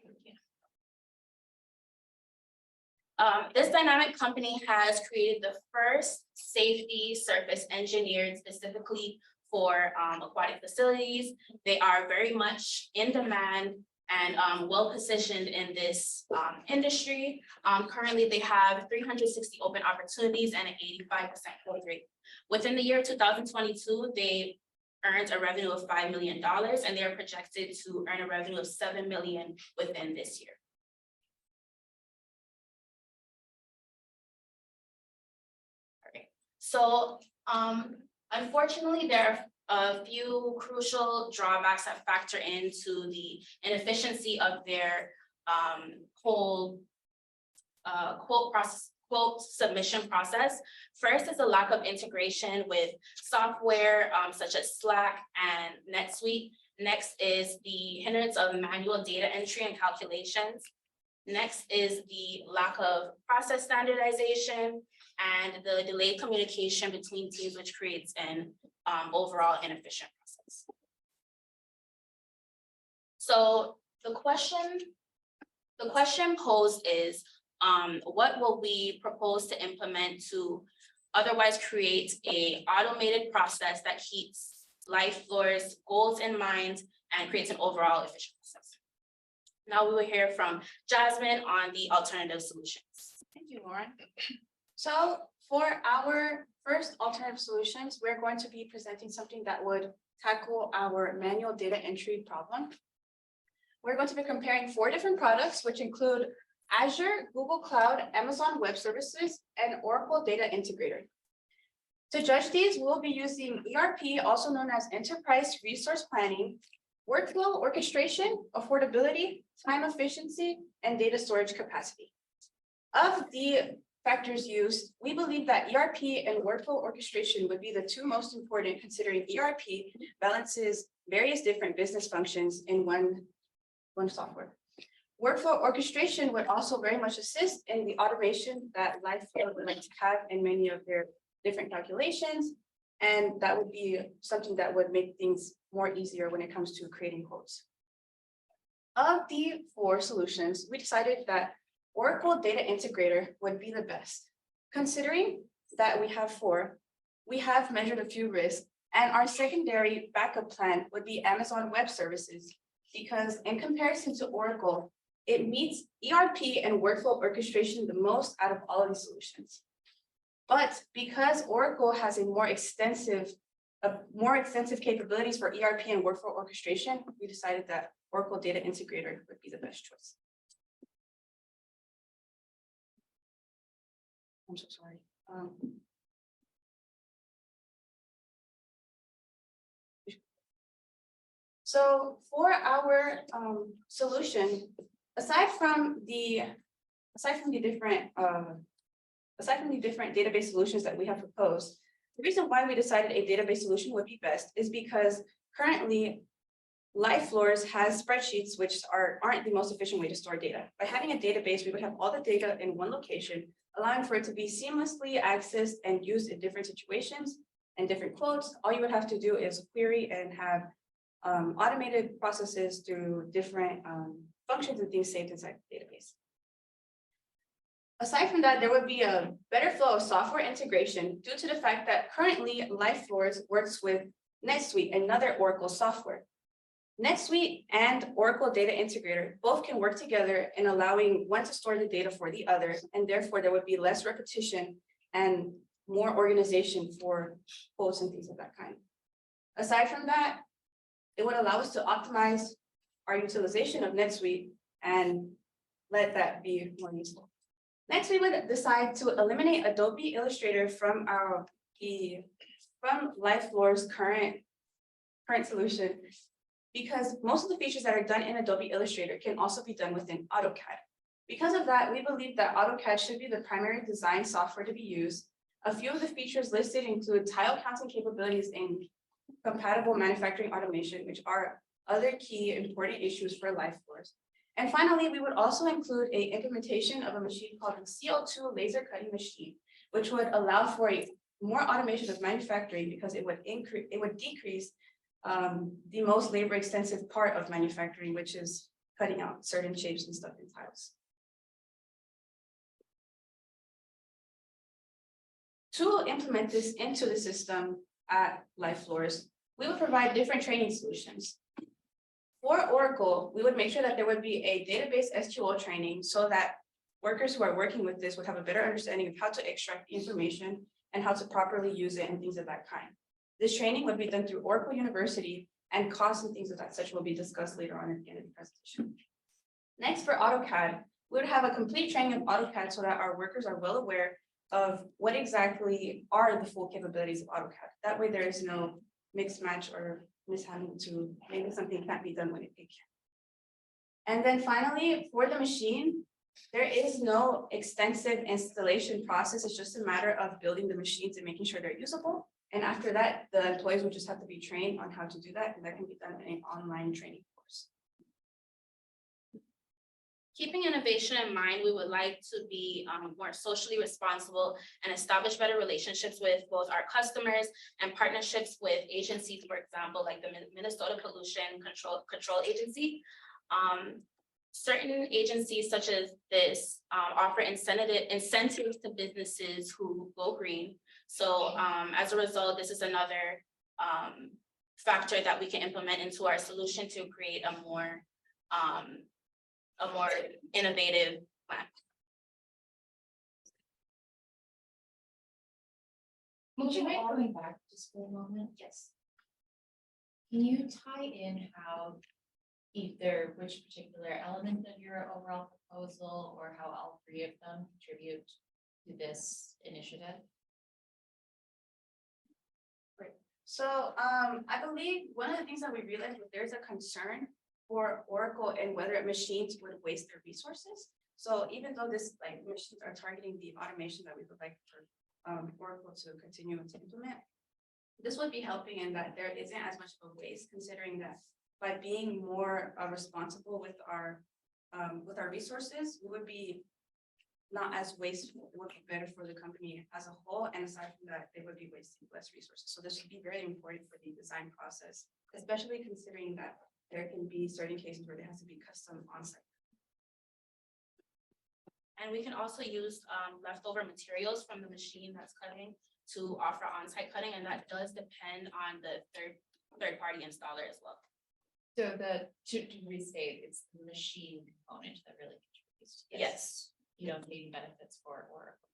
This dynamic company has created the first safety surface engineered specifically for aquatic facilities. They are very much in demand and well positioned in this industry. Currently, they have 360 open opportunities and an 85% close rate. Within the year 2022, they earned a revenue of $5 million, and they are projected to earn a revenue of $7 million within this year. All right. So unfortunately, there are a few crucial drawbacks that factor into the inefficiency of their whole quote submission process. First is a lack of integration with software such as Slack and NetSuite. Next is the hindrance of manual data entry and calculations. Next is the lack of process standardization and the delayed communication between teams, which creates an overall inefficient process. So the question posed is, what will we propose to implement to otherwise create an automated process that keeps LifeFlore's goals in mind and creates an overall efficient process. Now we will hear from Jasmine on the alternative solutions. Thank you, Lauren. So for our first alternative solutions, we're going to be presenting something that would tackle our manual data entry problem. We're going to be comparing 4 different products, which include Azure, Google Cloud, Amazon Web Services, and Oracle Data Integrator. To judge these, we'll be using ERP, also known as Enterprise Resource Planning, workflow orchestration, affordability, time efficiency, and data storage capacity. Of the factors used, we believe that ERP and workflow orchestration would be the 2 most important, considering ERP balances various different business functions in one software. Workflow orchestration would also very much assist in the automation that LifeFlore would like to have in many of their different calculations. And that would be something that would make things more easier when it comes to creating quotes. Of the 4 solutions, we decided that Oracle Data Integrator would be the best. Considering that we have 4, we have measured a few risks, and our secondary backup plan would be Amazon Web Services, because in comparison to Oracle, it meets ERP and workflow orchestration the most out of all of these solutions. But because Oracle has a more extensive capabilities for ERP and workflow orchestration, we decided that Oracle Data Integrator would be the best choice. I'm so sorry. So for our solution, aside from the different database solutions that we have proposed, the reason why we decided a database solution would be best is because currently LifeFlore's has spreadsheets, which aren't the most efficient way to store data. By having a database, we would have all the data in one location, allowing for it to be seamlessly accessed and used in different situations and different quotes. All you would have to do is query and have automated processes through different functions and things saved inside the database. Aside from that, there would be a better flow of software integration due to the fact that currently LifeFlore's works with NetSuite, another Oracle software. NetSuite and Oracle Data Integrator both can work together in allowing one to store the data for the other, and therefore there would be less repetition and more organization for quotes and things of that kind. Aside from that, it would allow us to optimize our utilization of NetSuite and let that be more useful. Next, we would decide to eliminate Adobe Illustrator from LifeFlore's current solution, because most of the features that are done in Adobe Illustrator can also be done within AutoCAD. Because of that, we believe that AutoCAD should be the primary design software to be used. A few of the features listed include tile counting capabilities and compatible manufacturing automation, which are other key important issues for LifeFlore's. And finally, we would also include an implementation of a machine called the CO2 laser cutting machine, which would allow for a more automation of manufacturing because it would decrease the most labor extensive part of manufacturing, which is cutting out certain shapes and stuff in tiles. To implement this into the system at LifeFlore's, we would provide different training solutions. For Oracle, we would make sure that there would be a database SQL training so that workers who are working with this would have a better understanding of how to extract the information and how to properly use it and things of that kind. This training would be done through Oracle University, and costs and things of that such will be discussed later on at the end of the presentation. Next, for AutoCAD, we would have a complete training of AutoCAD so that our workers are well aware of what exactly are the full capabilities of AutoCAD. That way there is no mixed match or mishandling to maybe something can't be done when it can. And then finally, for the machine, there is no extensive installation process. It's just a matter of building the machines and making sure they're usable. And after that, the employees will just have to be trained on how to do that. And that can be done in an online training course. Keeping innovation in mind, we would like to be more socially responsible and establish better relationships with both our customers and partnerships with agencies, for example, like the Minnesota Pollution Control Agency. Certain agencies such as this offer incentives to businesses who go green. So as a result, this is another factor that we can implement into our solution to create a more innovative plan. Moving on, going back just for a moment. Yes. Can you tie in how either which particular element of your overall proposal or how all three of them contribute to this initiative? So I believe one of the things that we realized was there's a concern for Oracle and whether machines would waste their resources. So even though this like machines are targeting the automation that we would like for Oracle to continue to implement, this would be helping in that there isn't as much of a waste, considering that by being more responsible with our resources, we would be not as wasteful. It would be better for the company as a whole, and aside from that, they would be wasting less resources. So this would be very important for the design process, especially considering that there can be certain cases where there has to be custom on-site. And we can also use leftover materials from the machine that's cutting to offer on-site cutting, and that does depend on the third-party installer as well. So to restate, it's the machine component that really contributes to this. Yes. You don't need benefits for Oracle.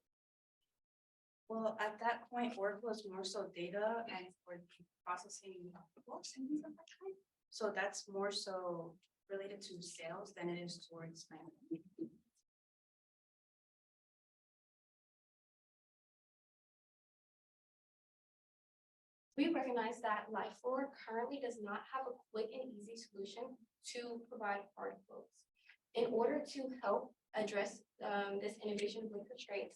Well, at that point, Oracle is more so data and for processing books and things of that kind. So that's more so related to sales than it is towards management. We recognize that Life4 currently does not have a quick and easy solution to provide hard quotes. In order to help address this innovation with constraints,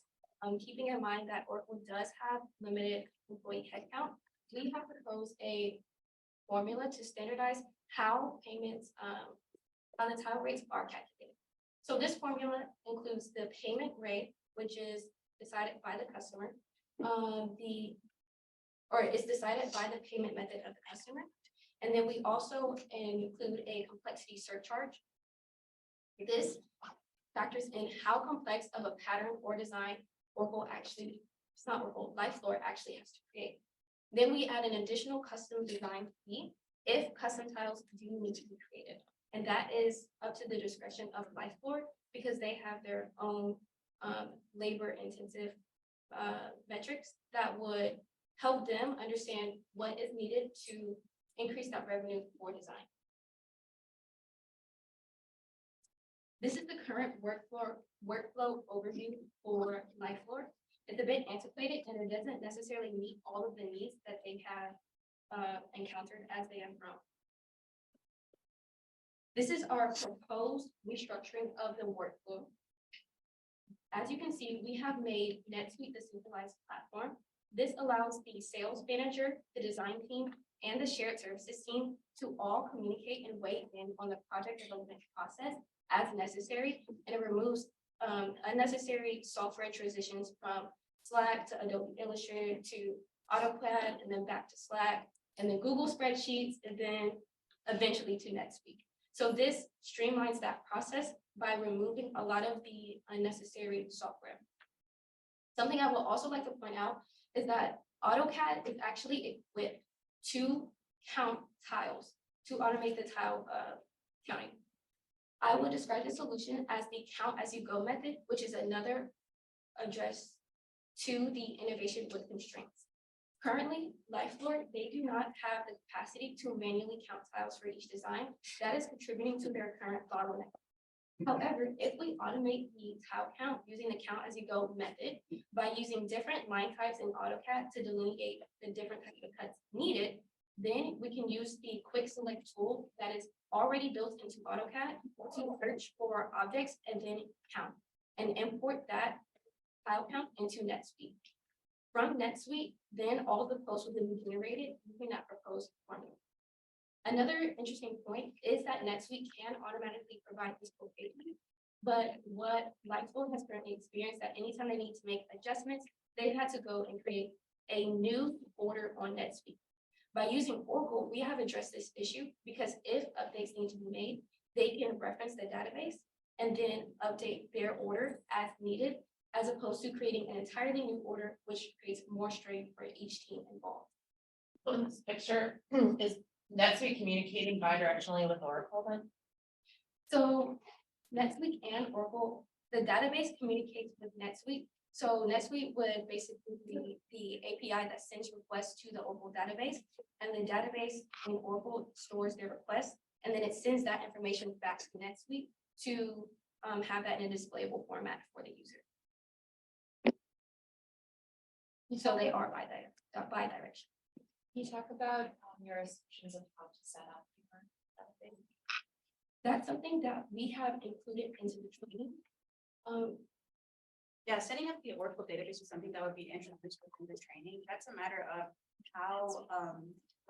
keeping in mind that Oracle does have limited employee headcount, we have proposed a formula to standardize how payments, how the tile rates are calculated. So this formula includes the payment rate, which is decided by the customer, is decided by the payment method of the customer. And then we also include a complexity surcharge. This factors in how complex of a pattern or design Oracle actually, it's not Oracle, Life4 actually has to create. Then we add an additional custom design fee if custom tiles do need to be created. And that is up to the discretion of Life4 because they have their own labor intensive metrics that would help them understand what is needed to increase that revenue for design. This is the current workflow overview for Life4. It's a bit antiquated and it doesn't necessarily meet all of the needs that they have encountered as they have grown. This is our proposed restructuring of the workflow. As you can see, we have made NetSuite the centralized platform. This allows the sales manager, the design team, and the shared services team to all communicate and weigh in on the project development process as necessary, and it removes unnecessary software transitions from Slack to Adobe Illustrator to AutoCAD, and then back to Slack, and then Google spreadsheets, and then eventually to NetSuite. So this streamlines that process by removing a lot of the unnecessary software. Something I would also like to point out is that AutoCAD is actually equipped to count tiles, to automate the tile counting. I would describe the solution as the count as you go method, which is another address to the innovation with constraints. Currently, Life4, they do not have the capacity to manually count tiles for each design. That is contributing to their current bottleneck. However, if we automate the tile count using the count as you go method by using different line types in AutoCAD to delineate the different types of cuts needed, then we can use the quick select tool that is already built into AutoCAD to search for objects and then count and import that tile count into NetSuite. From NetSuite, then all the posts will be generated using that proposed formula. Another interesting point is that NetSuite can automatically provide this quotation, but what Life4 has currently experienced that anytime they need to make adjustments, they've had to go and create a new order on NetSuite. By using Oracle, we have addressed this issue because if updates need to be made, they can reference the database and then update their order as needed, as opposed to creating an entirely new order, which creates more strain for each team involved. In this picture, is NetSuite communicating bidirectionally with Oracle then? So NetSuite and Oracle, the database communicates with NetSuite. So NetSuite would basically be the API that sends requests to the Oracle database, and the database in Oracle stores their requests, and then it sends that information back to NetSuite to have that in a displayable format for the user. So they are bi-directional. Can you talk about your assumptions of how to set up your database? That's something that we have included into the training. Yeah, setting up the Oracle database is something that would be introduced within the training. That's a matter of how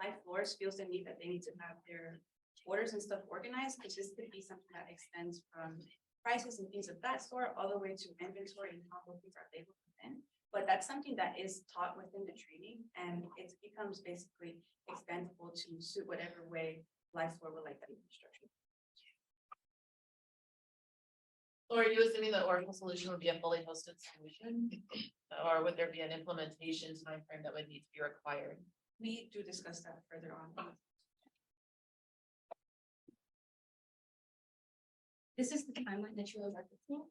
Life Floors feels the need that they need to have their orders and stuff organized, because this could be something that extends from prices and things of that sort all the way to inventory and how those things are labeled within. But that's something that is taught within the training, and it becomes basically expandable to suit whatever way Life Floor would like that to be structured. Or are you assuming the Oracle solution would be a fully hosted solution? Or would there be an implementation timeframe that would need to be required? We do discuss that further on. This is the timeline that you are referencing.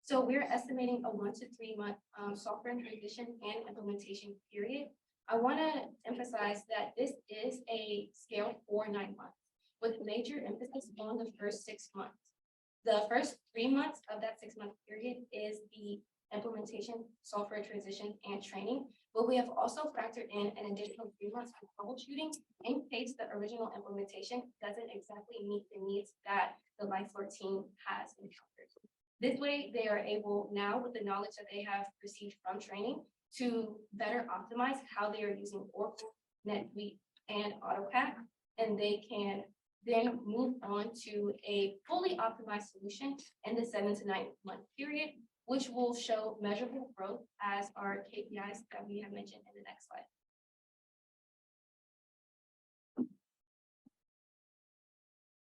So we're estimating a 1 to 3 month software transition and implementation period. I want to emphasize that this is a scale for 9 months, with major emphasis on the first 6 months. The first 3 months of that 6-month period is the implementation, software transition, and training. But we have also factored in an additional 3 months for troubleshooting in case the original implementation doesn't exactly meet the needs that the LifeFloor team has encountered. This way, they are able now, with the knowledge that they have received from training, to better optimize how they are using Oracle, NetSuite, and AutoCAD, and they can then move on to a fully optimized solution in the 7 to 9 month period, which will show measurable growth as our KPIs that we have mentioned in the next slide.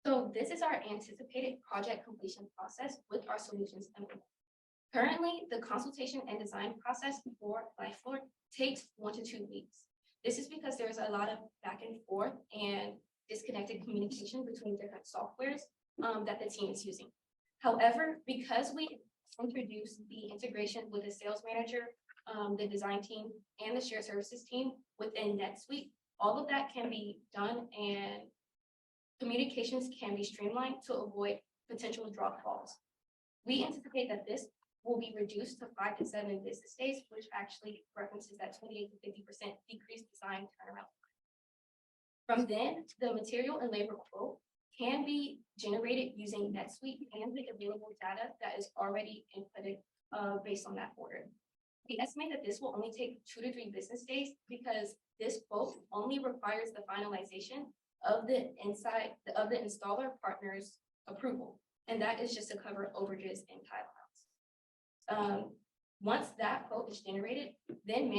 So this is our anticipated project completion process with our solutions implemented. Currently, the consultation and design process for LifeFloor takes 1 to 2 weeks. This is because there's a lot of back and forth and disconnected communication between different softwares that the team is using. However, because we introduced the integration with the sales manager, the design team, and the shared services team within NetSuite, all of that can be done and communications can be streamlined to avoid potential drop calls. We anticipate that this will be reduced to 5 to 7 business days, which actually references that 28 to 50% decreased design turnaround. From then, the material and labor quote can be generated using NetSuite and the available data that is already inputted based on that order. We estimate that this will only take 2 to 3 business days because this quote only requires the finalization of the installer partner's approval, and that is just to cover overages and tile outs. Once that quote is generated, then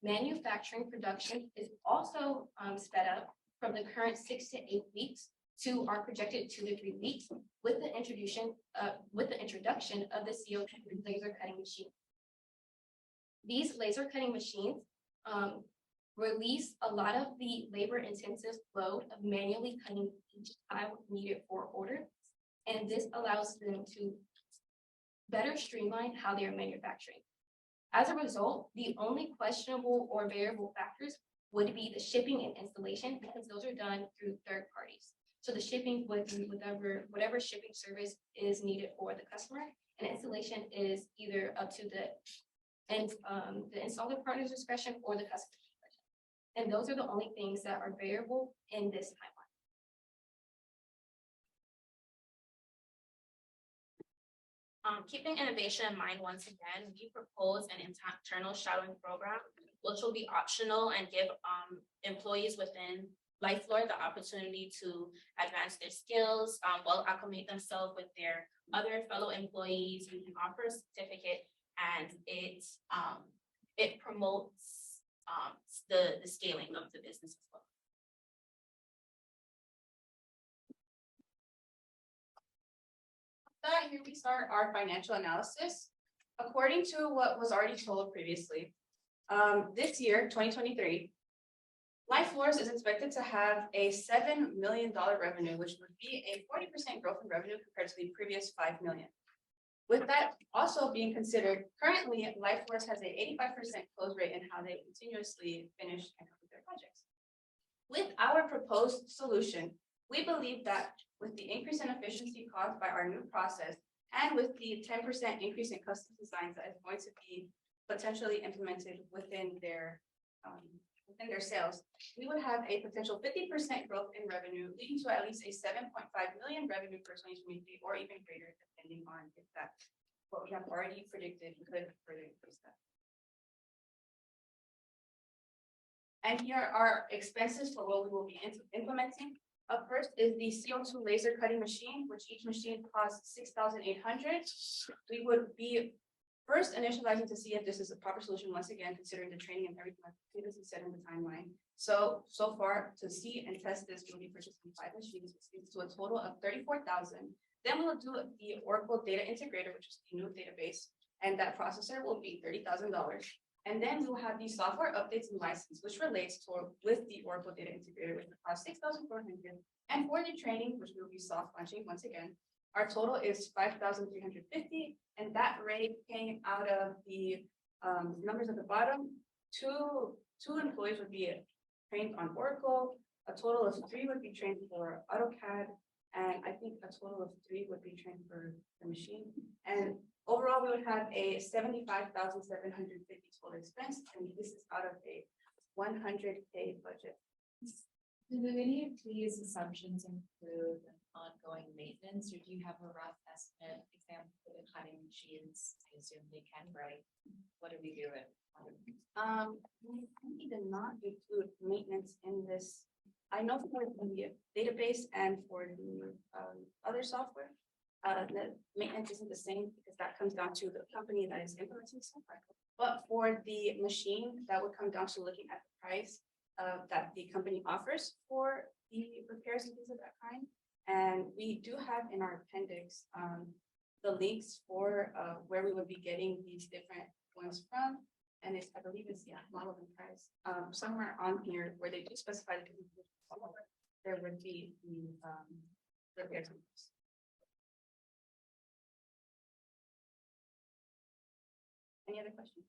manufacturing production is also sped up from the current 6 to 8 weeks to our projected 2 to 3 weeks with the introduction of the CO2 laser cutting machine. These laser cutting machines release a lot of the labor-intensive load of manually cutting each tile needed for order, and this allows them to better streamline how they are manufacturing. As a result, the only questionable or variable factors would be the shipping and installation, because those are done through third parties. So the shipping would be whatever shipping service is needed for the customer, and installation is either up to the installer partner's discretion or the customer's discretion. And those are the only things that are variable in this timeline. Keeping innovation in mind, once again, we propose an internal shadowing program, which will be optional and give employees within LifeFloor the opportunity to advance their skills, well acclimate themselves with their other fellow employees. We can offer a certificate, and it promotes the scaling of the business as well. That here we start our financial analysis. According to what was already told previously, this year, 2023, Life Floors is expected to have a $7 million revenue, which would be a 40% growth in revenue compared to the previous 5 million. With that also being considered, currently Life Floors has a 85% close rate in how they continuously finish and complete their projects. With our proposed solution, we believe that with the increase in efficiency caused by our new process and with the 10% increase in custom designs that is going to be potentially implemented within their sales, we would have a potential 50% growth in revenue, leading to at least a 7.5 million revenue for 2023, or even greater, depending on if that's what we have already predicted could further increase that. And here are expenses for what we will be implementing. Up first is the CO2 laser cutting machine, which each machine costs 6,800. We would be first initializing to see if this is a proper solution, once again, considering the training and everything that previously said in the timeline. So far, to see and test this, we'll be purchasing 5 machines, which leads to a total of 34,000. Then we'll do the Oracle Data Integrator, which is the new database, and that processor will be $30,000. And then we will have the software updates and license, which relates to with the Oracle Data Integrator, which will cost 6,400. And for the training, which we'll be soft launching once again, our total is 5,350, and that rate came out of the numbers at the bottom. Two employees would be trained on Oracle. A total of 3 would be trained for AutoCAD, and I think a total of 3 would be trained for the machine. And overall, we would have a 75,750 total expense, and this is out of a 100K budget. Do any of these assumptions include ongoing maintenance, or do you have a rough estimate? Example for the cutting machines, I assume they can break. What do we do it? We did not include maintenance in this. I know for the database and for the other software, the maintenance isn't the same because that comes down to the company that is implementing software. But for the machine, that would come down to looking at the price that the company offers for the repairs and things of that kind. And we do have in our appendix the links for where we would be getting these different ones from. And I believe it's model and price. Somewhere on here where they do specify the there would be the repairs. Any other questions?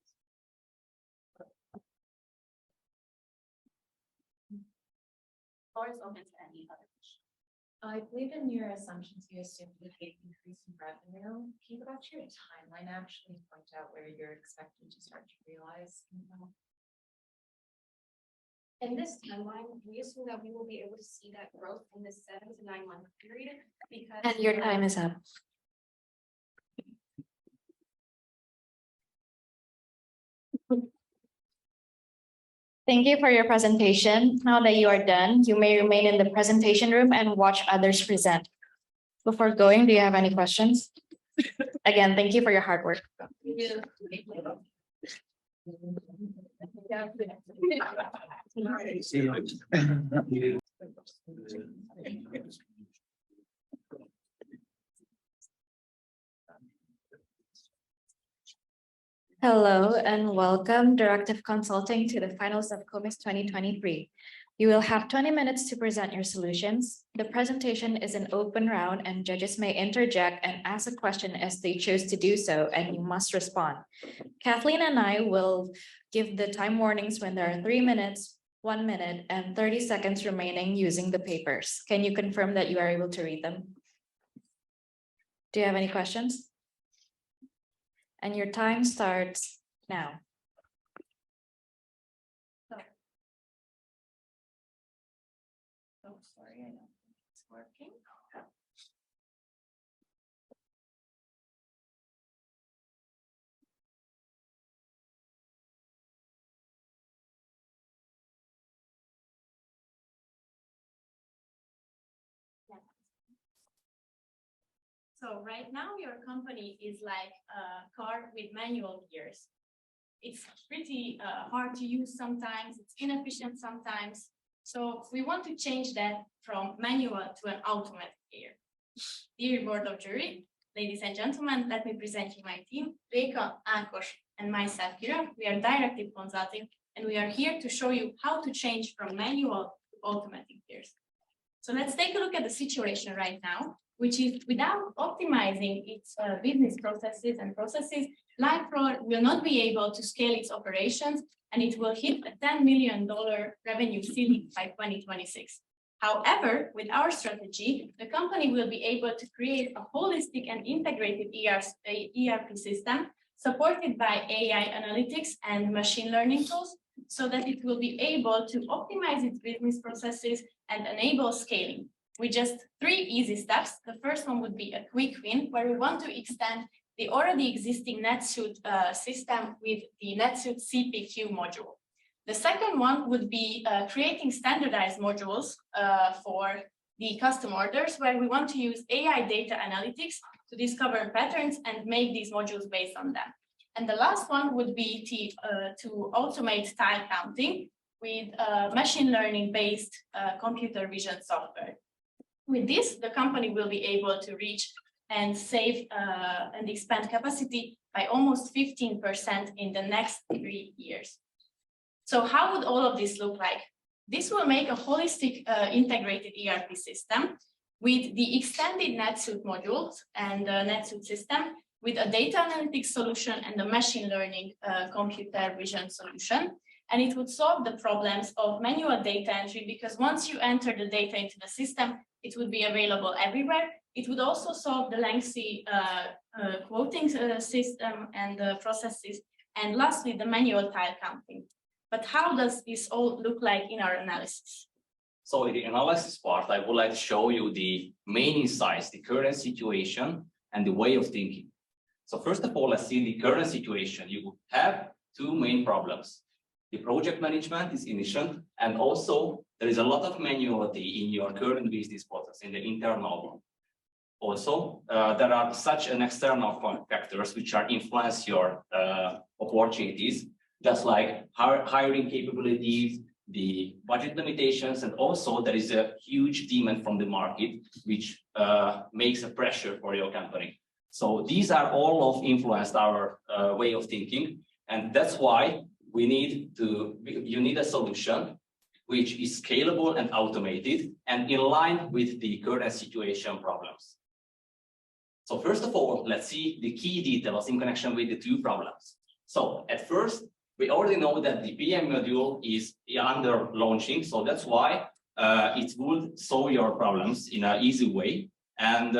Floor is open to any other questions. I believe in your assumptions, you assumed a big increase in revenue. Can you go back to your timeline, actually point out where you're expecting to start to realize? In this timeline, we assume that we will be able to see that growth in this 7 to 9 month period because. And your time is up. Thank you for your presentation. Now that you are done, you may remain in the presentation room and watch others present. Before going, do you have any questions? Again, thank you for your hard work. Hello and welcome, Directive Consulting, to the finals of CoMIS 2023. You will have 20 minutes to present your solutions. The presentation is an open round and judges may interject and ask a question as they choose to do so, and you must respond. Kathleen and I will give the time warnings when there are 3 minutes, 1 minute, and 30 seconds remaining using the papers. Can you confirm that you are able to read them? Do you have any questions? And your time starts now. Oh, sorry, I don't think it's working. So right now your company is like a car with manual gears. It's pretty hard to use sometimes, it's inefficient sometimes. So we want to change that from manual to an automatic gear. Dear Board of Jury, ladies and gentlemen, let me present you my team, Reka, Ákos, and myself, Kira. We are Directive Consulting and we are here to show you how to change from manual to automatic gears. So let's take a look at the situation right now, which is without optimizing its business processes, LifeFloor will not be able to scale its operations, and it will hit a $10 million revenue ceiling by 2026. However, with our strategy, the company will be able to create a holistic and integrated ERP system supported by AI analytics and machine learning tools, so that it will be able to optimize its business processes and enable scaling. With just 3 easy steps, the first one would be a quick win, where we want to extend the already existing NetSuite system with the NetSuite CPQ module. The second one would be creating standardized modules for the custom orders, where we want to use AI data analytics to discover patterns and make these modules based on them. And the last one would be to automate tile counting with machine learning based computer vision software. With this, the company will be able to reach and save and expand capacity by almost 15% in the next 3 years. So how would all of this look like? This will make a holistic integrated ERP system with the extended NetSuite modules and the NetSuite system, with a data analytics solution and a machine learning computer vision solution. And it would solve the problems of manual data entry, because once you enter the data into the system, it would be available everywhere. It would also solve the lengthy quoting system and processes. And lastly, the manual tile counting. But how does this all look like in our analysis? So in the analysis part, I would like to show you the main insights, the current situation and the way of thinking. So first of all, let's see the current situation. You have 2 main problems. The project management is inefficient, and also there is a lot of manuality in your current business process, in the internal one. Also, there are such an external factors which are influence your opportunities, just like hiring capabilities, the budget limitations, and also there is a huge demand from the market, which makes a pressure for your company. So these are all of influenced our way of thinking, and that's why you need a solution which is scalable and automated and in line with the current situation problems. So first of all, let's see the key details in connection with the 2 problems. So at first, we already know that the PM module is under launching, so that's why it would solve your problems in an easy way. And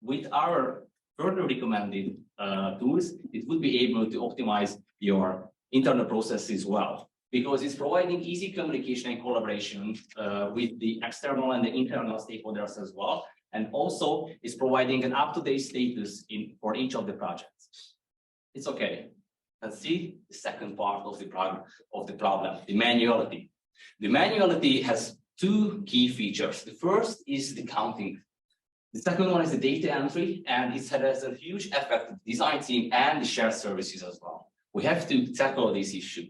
with our further recommended tools, it would be able to optimize your internal processes well, because it's providing easy communication and collaboration with the external and the internal stakeholders as well. And also is providing an up-to-date status for each of the projects. It's okay. Let's see the second part of the problem, the manuality. The manuality has 2 key features. The first is the counting. The second one is the data entry, and it has a huge effect on the design team and the shared services as well. We have to tackle this issue.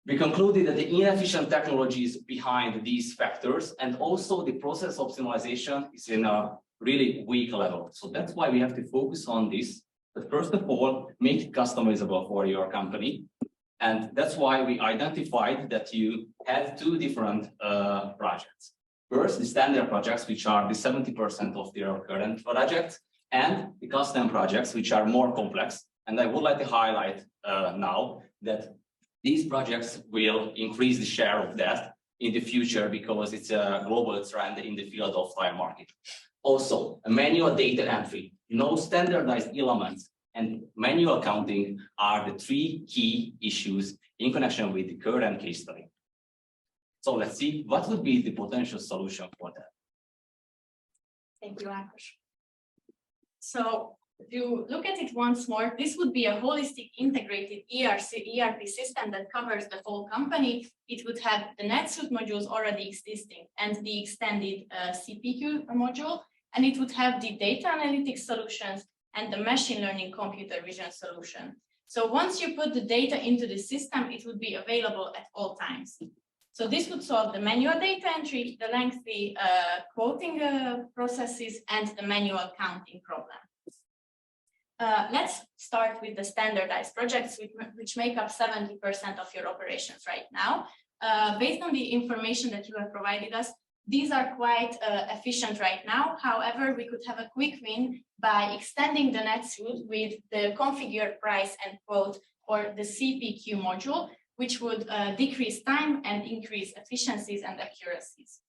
We concluded that the inefficient technology is behind these factors, and also the process optimization is in a really weak level. So that's why we have to focus on this. But first of all, make it customizable for your company. And that's why we identified that you have 2 different projects. First, the standard projects, which are the 70% of your current projects, and the custom projects, which are more complex. And I would like to highlight now that these projects will increase the share of that in the future, because it's a global trend in the field of tile market. Also, a manual data entry, no standardized elements, and manual counting are the 3 key issues in connection with the current case study. So let's see what would be the potential solution for that. Thank you, Ákos. So if you look at it once more, this would be a holistic integrated ERP system that covers the whole company. It would have the NetSuite modules already existing and the extended CPQ module, and it would have the data analytics solutions and the machine learning computer vision solution. So once you put the data into the system, it would be available at all times. So this would solve the manual data entry, the lengthy quoting processes, and the manual counting problem. Let's start with the standardized projects, which make up 70% of your operations right now. Based on the information that you have provided us, these are quite efficient right now. However, we could have a quick win by extending the NetSuite with the configure price and quote, or the CPQ module, which would decrease time and increase efficiencies and accuracies.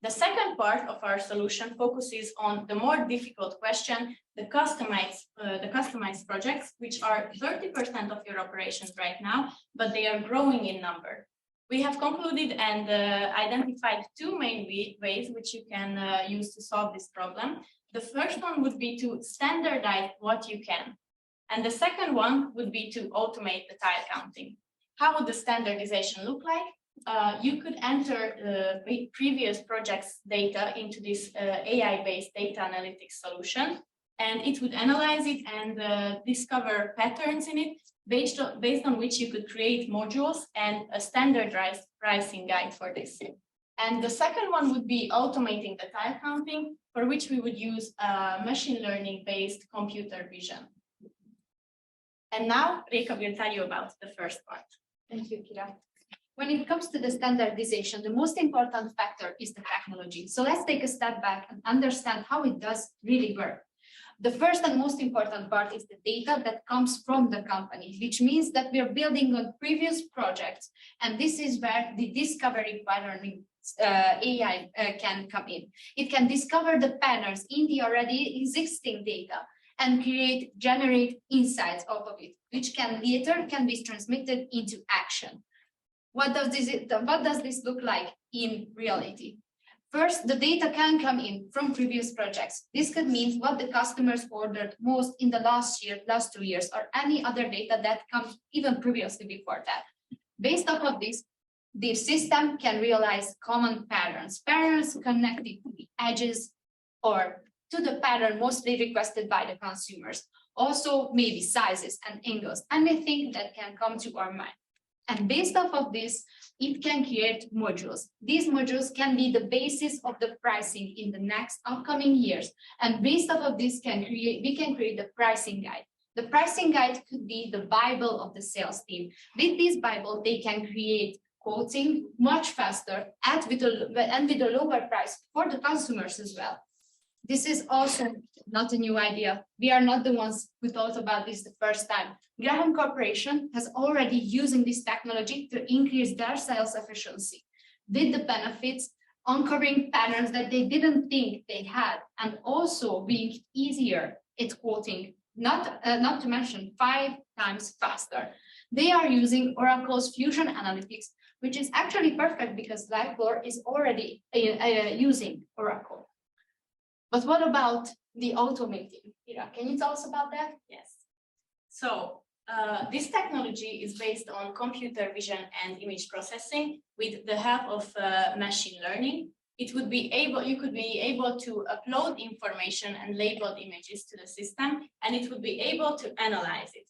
The second part of our solution focuses on the more difficult question, the customized projects, which are 30% of your operations right now, but they are growing in number. We have concluded and identified two main ways which you can use to solve this problem. The first one would be to standardize what you can. And the second one would be to automate the tile counting. How would the standardization look like? You could enter previous projects data into this AI-based data analytics solution, and it would analyze it and discover patterns in it based on which you could create modules and a standardized pricing guide for this. And the second one would be automating the tile counting, for which we would use machine learning based computer vision. And now Rika will tell you about the first part. Thank you, Kira. When it comes to the standardization, the most important factor is the technology. So let's take a step back and understand how it does really work. The first and most important part is the data that comes from the company, which means that we are building on previous projects. And this is where the discovery pattern AI can come in. It can discover the patterns in the already existing data and generate insights out of it, which can later be transmitted into action. What does this look like in reality? First, the data can come in from previous projects. This could mean what the customers ordered most in the last 2 years, or any other data that comes even previously before that. Based off of this, the system can realize common patterns connected to the edges or to the pattern mostly requested by the consumers. Also, maybe sizes and angles, anything that can come to our mind. And based off of this, it can create modules. These modules can be the basis of the pricing in the next upcoming years. And based off of this, we can create the pricing guide. The pricing guide could be the Bible of the sales team. With this Bible, they can create quoting much faster and with a lower price for the consumers as well. This is also not a new idea. We are not the ones who thought about this the first time. Graham Corporation has already using this technology to increase their sales efficiency, with the benefits uncovering patterns that they didn't think they had, and also being easier at quoting, not to mention 5 times faster. They are using Oracle's Fusion Analytics, which is actually perfect because LifeLore is already using Oracle. But what about the automating? Ira, can you tell us about that? Yes. So this technology is based on computer vision and image processing with the help of machine learning. You could be able to upload information and labeled images to the system, and it would be able to analyze it.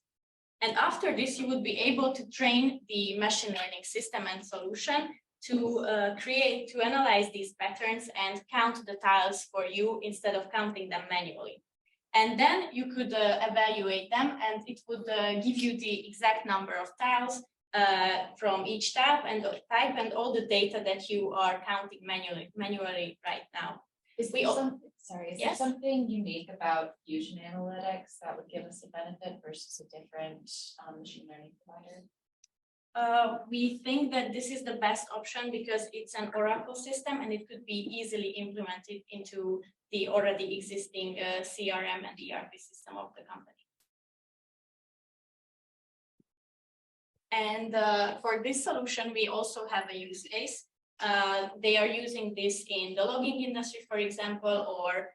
And after this, you would be able to train the machine learning system and solution to analyze these patterns and count the tiles for you instead of counting them manually. And then you could evaluate them, and it would give you the exact number of tiles from each type and all the data that you are counting manually right now. Is there something unique about Fusion Analytics that would give us a benefit versus a different machine learning provider? We think that this is the best option because it's an Oracle system and it could be easily implemented into the already existing CRM and ERP system of the company. And for this solution, we also have a use case. They are using this in the logging industry, for example, or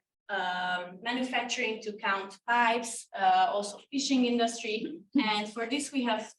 manufacturing to count pipes, also fishing industry. And for this, we have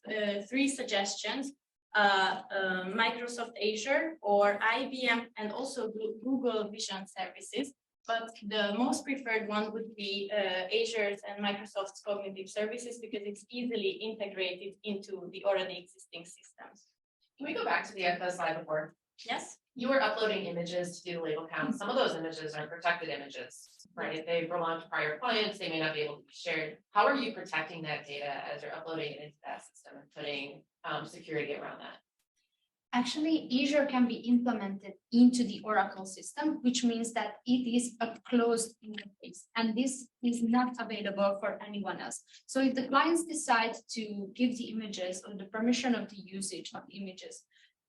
3 suggestions: Microsoft Azure or IBM, and also Google Vision Services. But the most preferred one would be Azure's and Microsoft's cognitive services because it's easily integrated into the already existing systems. Can we go back to the slide before? Yes. You were uploading images to do the label count. Some of those images are protected images. right? If they belong to prior clients, they may not be able to be shared. How are you protecting that data as you're uploading it into that system and putting security around that? Actually, Azure can be implemented into the Oracle system, which means that it is a closed interface, and this is not available for anyone else. So if the clients decide to give the images or the permission of the usage of images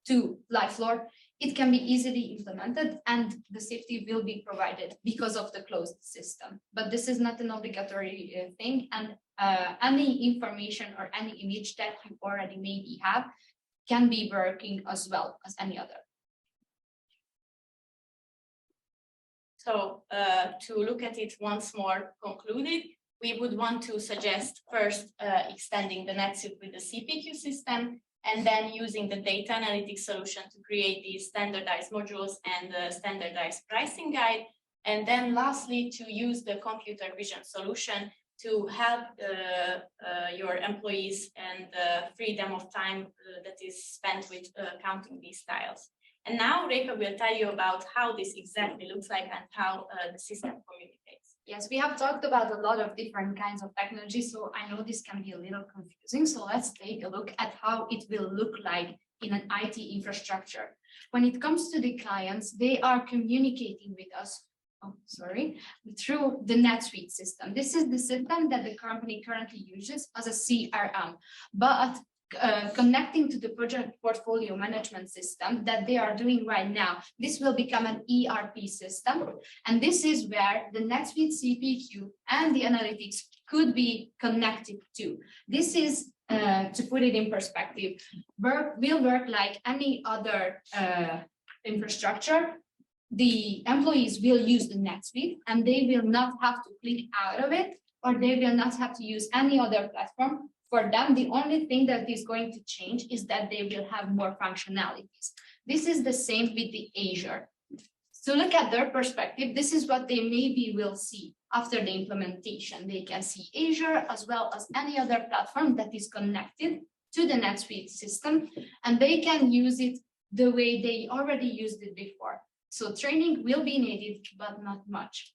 to LifeLore, it can be easily implemented and the safety will be provided because of the closed system. But this is not an obligatory thing, and any information or any image that you already maybe have can be working as well as any other. So to look at it once more concluded, we would want to suggest first extending the NetSuite with the CPQ system, and then using the data analytics solution to create these standardized modules and the standardized pricing guide. And then lastly, to use the computer vision solution to help your employees and the freedom of time that is spent with counting these tiles. And now Reka will tell you about how this exactly looks like and how the system communicates. Yes, we have talked about a lot of different kinds of technology, so I know this can be a little confusing. So let's take a look at how it will look like in an IT infrastructure. When it comes to the clients, they are communicating with us through the NetSuite system. This is the system that the company currently uses as a CRM, but connecting to the project portfolio management system that they are doing right now, this will become an ERP system. And this is where the NetSuite CPQ and the analytics could be connected to. This is, to put it in perspective, will work like any other infrastructure. The employees will use the NetSuite and they will not have to click out of it, or they will not have to use any other platform. For them, the only thing that is going to change is that they will have more functionalities. This is the same with the Azure. So look at their perspective. This is what they maybe will see after the implementation. They can see Azure as well as any other platform that is connected to the NetSuite system, and they can use it the way they already used it before. So training will be needed, but not much.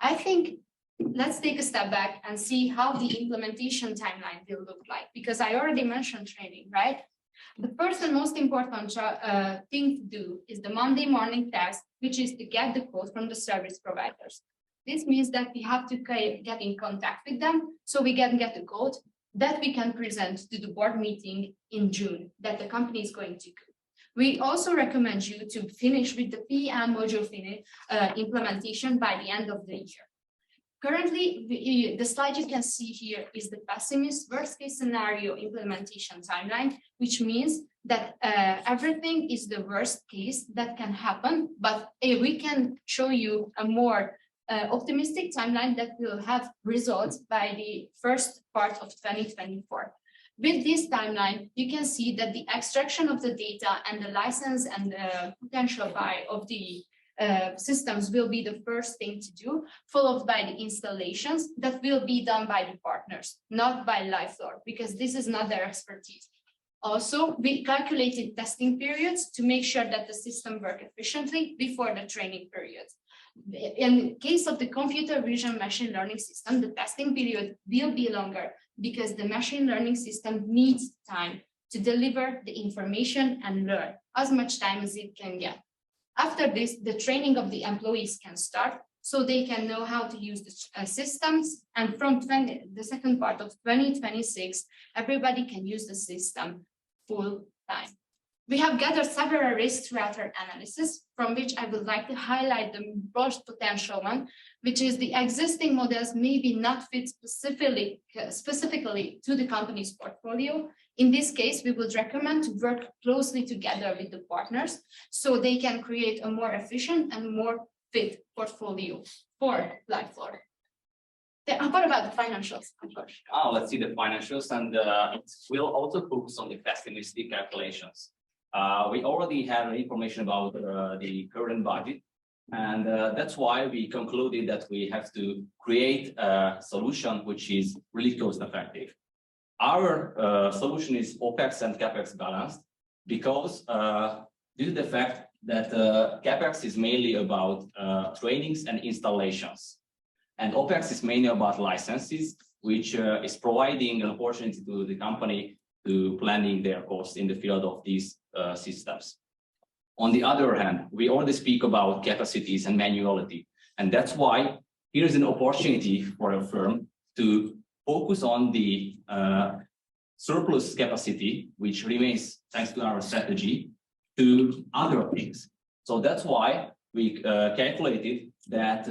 I think let's take a step back and see how the implementation timeline will look like, because I already mentioned training, right? The first and most important thing to do is the Monday morning task, which is to get the code from the service providers. This means that we have to get in contact with them so we can get the code that we can present to the board meeting in June that the company is going to do. We also recommend you to finish with the PM module implementation by the end of the year. Currently, the slide you can see here is the pessimist worst case scenario implementation timeline, which means that everything is the worst case that can happen, but we can show you a more optimistic timeline that will have results by the first part of 2024. With this timeline, you can see that the extraction of the data and the license and the potential buy of the systems will be the first thing to do, followed by the installations that will be done by the partners, not by LifeLore, because this is not their expertise. Also, we calculated testing periods to make sure that the system works efficiently before the training periods. In case of the computer vision machine learning system, the testing period will be longer because the machine learning system needs time to deliver the information and learn as much time as it can get. After this, the training of the employees can start so they can know how to use the systems. And from the second part of 2026, everybody can use the system full time. We have gathered several risks throughout our analysis, from which I would like to highlight the most potential one, which is the existing models maybe not fit specifically to the company's portfolio. In this case, we would recommend to work closely together with the partners so they can create a more efficient and more fit portfolio for LifeLore. What about the financials? Let's see the financials, and it will also focus on the pessimistic calculations. We already have information about the current budget, and that's why we concluded that we have to create a solution which is really cost effective. Our solution is OPEX and CAPEX balanced because due to the fact that CAPEX is mainly about trainings and installations. And OpEx is mainly about licenses, which is providing an opportunity to the company to planning their costs in the field of these systems. On the other hand, we already speak about capacities and manuality, and that's why here is an opportunity for a firm to focus on the surplus capacity, which remains thanks to our strategy, to other things. So that's why we calculated that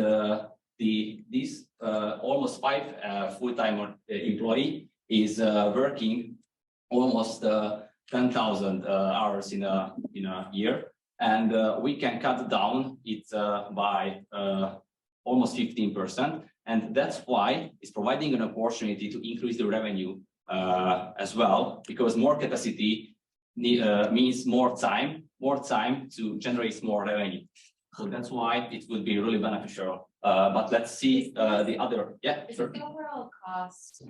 this almost 5 full-time employee is working almost 10,000 hours in a year, and we can cut down it by almost 15%, and that's why it's providing an opportunity to increase the revenue as well, because more capacity means more time to generate more revenue. So that's why it would be really beneficial. But let's see the other. Yeah, Is sure. the overall cost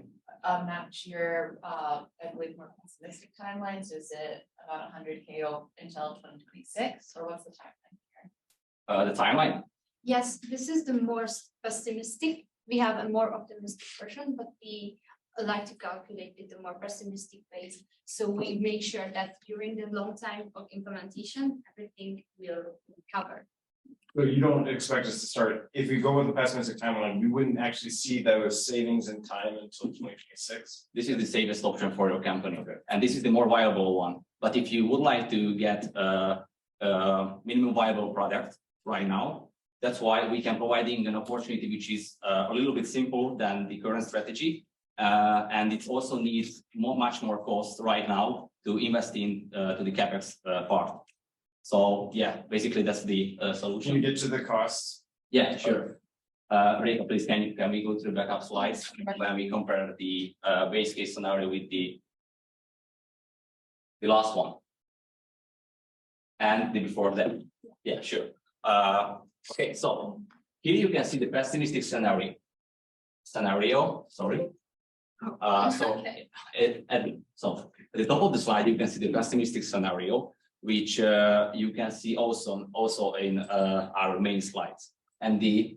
match your, I believe, more pessimistic timelines? Is it about 100K until 2026, or what's the timeline here? The timeline. Yes, this is the more pessimistic. We have a more optimistic version, but we like to calculate with the more pessimistic phase. So we make sure that during the long time of implementation, everything will cover. But you don't expect us to start, if we go with the pessimistic timeline, we wouldn't actually see those savings in time until 2026. This is the safest option for your company, and this is the more viable one. But if you would like to get a minimum viable product right now, that's why we can providing an opportunity which is a little bit simple than the current strategy, and it also needs much more cost right now to invest in to the capex part. So yeah, basically that's the solution. Can you get to the costs? Yeah, sure. Rika, please, can we go to the backup slides when we compare the base case scenario with the last one and the before that? Yeah, sure. Okay, so here you can see the pessimistic scenario. Sorry. So at the top of the slide, you can see the pessimistic scenario, which you can see also in our main slides. And the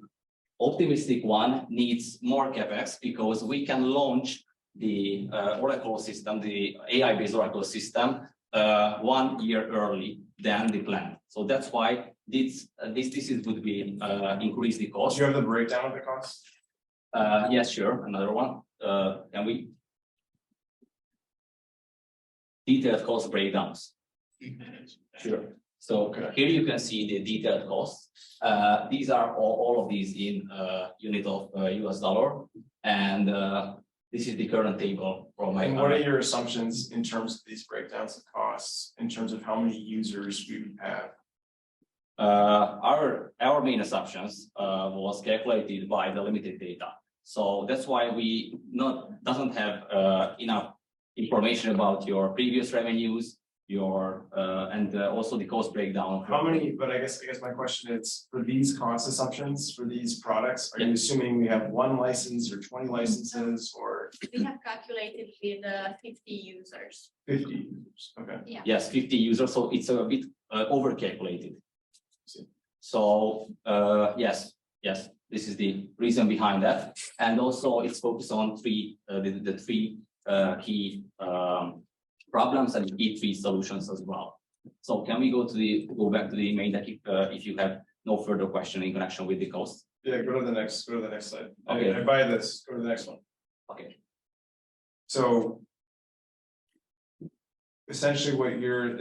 optimistic one needs more capex because we can launch the Oracle system, the AI-based Oracle system, 1 year early than the plan. So that's why this would be increase the cost. Do you have the breakdown of the costs? Yes, sure. Another one. Can we detailed cost breakdowns? Sure. So here you can see the detailed costs. These are all of these in unit of US dollar, and this is the current table from my. And what are your assumptions in terms of these breakdowns of costs, in terms of how many users we would have? Our main assumptions was calculated by the limited data. So that's why we doesn't have enough information about your previous revenues, your and also the cost breakdown. How many? But I guess my question is, for these cost assumptions for these products, are you assuming we have 1 license or 20 licenses or? We have calculated with 50 users. 50 users. Okay. Yeah. Yes, 50 users. So it's a bit over calculated. So yes, this is the reason behind that, and also it's focused on the three key problems and key 3 solutions as well. So can we go back to the main deck if you have no further question in connection with the cost? Yeah, go to the next slide. Okay. I buy this. Go to the next one. Okay. So essentially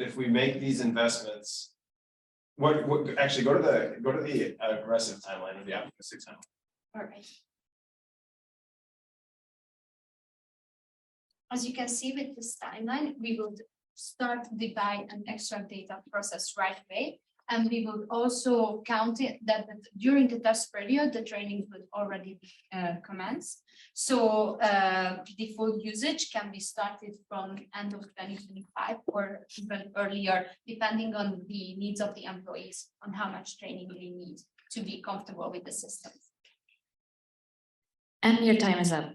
if we make these investments, what actually go to the aggressive timeline or the optimistic timeline. All right. As you can see with this timeline, we will start the buy and extract data process right away. And we will also count it that during the test period, the training would already commence. So the full usage can be started from end of 2025 or even earlier, depending on the needs of the employees, on how much training they need to be comfortable with the system. And your time is up.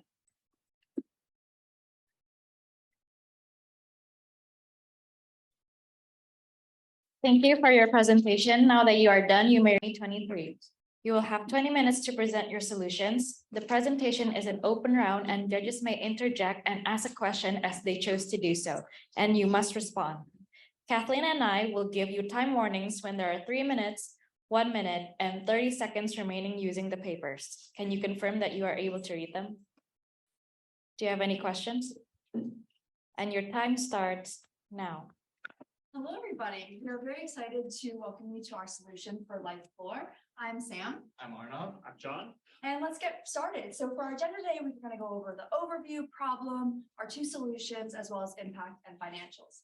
Thank you for your presentation. Now that you are done, you may read 23. You will have 20 minutes to present your solutions. The presentation is an open round and judges may interject and ask a question as they chose to do so, and you must respond. Kathleen and I will give you time warnings when there are 3 minutes, 1 minute, and 30 seconds remaining using the papers. Can you confirm that you are able to read them? Do you have any questions? And your time starts now. Hello, everybody. We're very excited to welcome you to our solution for Life Floor. I'm Sam. I'm Arnav. I'm John. And let's get started. So for our agenda today, we're going to go over the overview, problem, our 2 solutions, as well as impact and financials.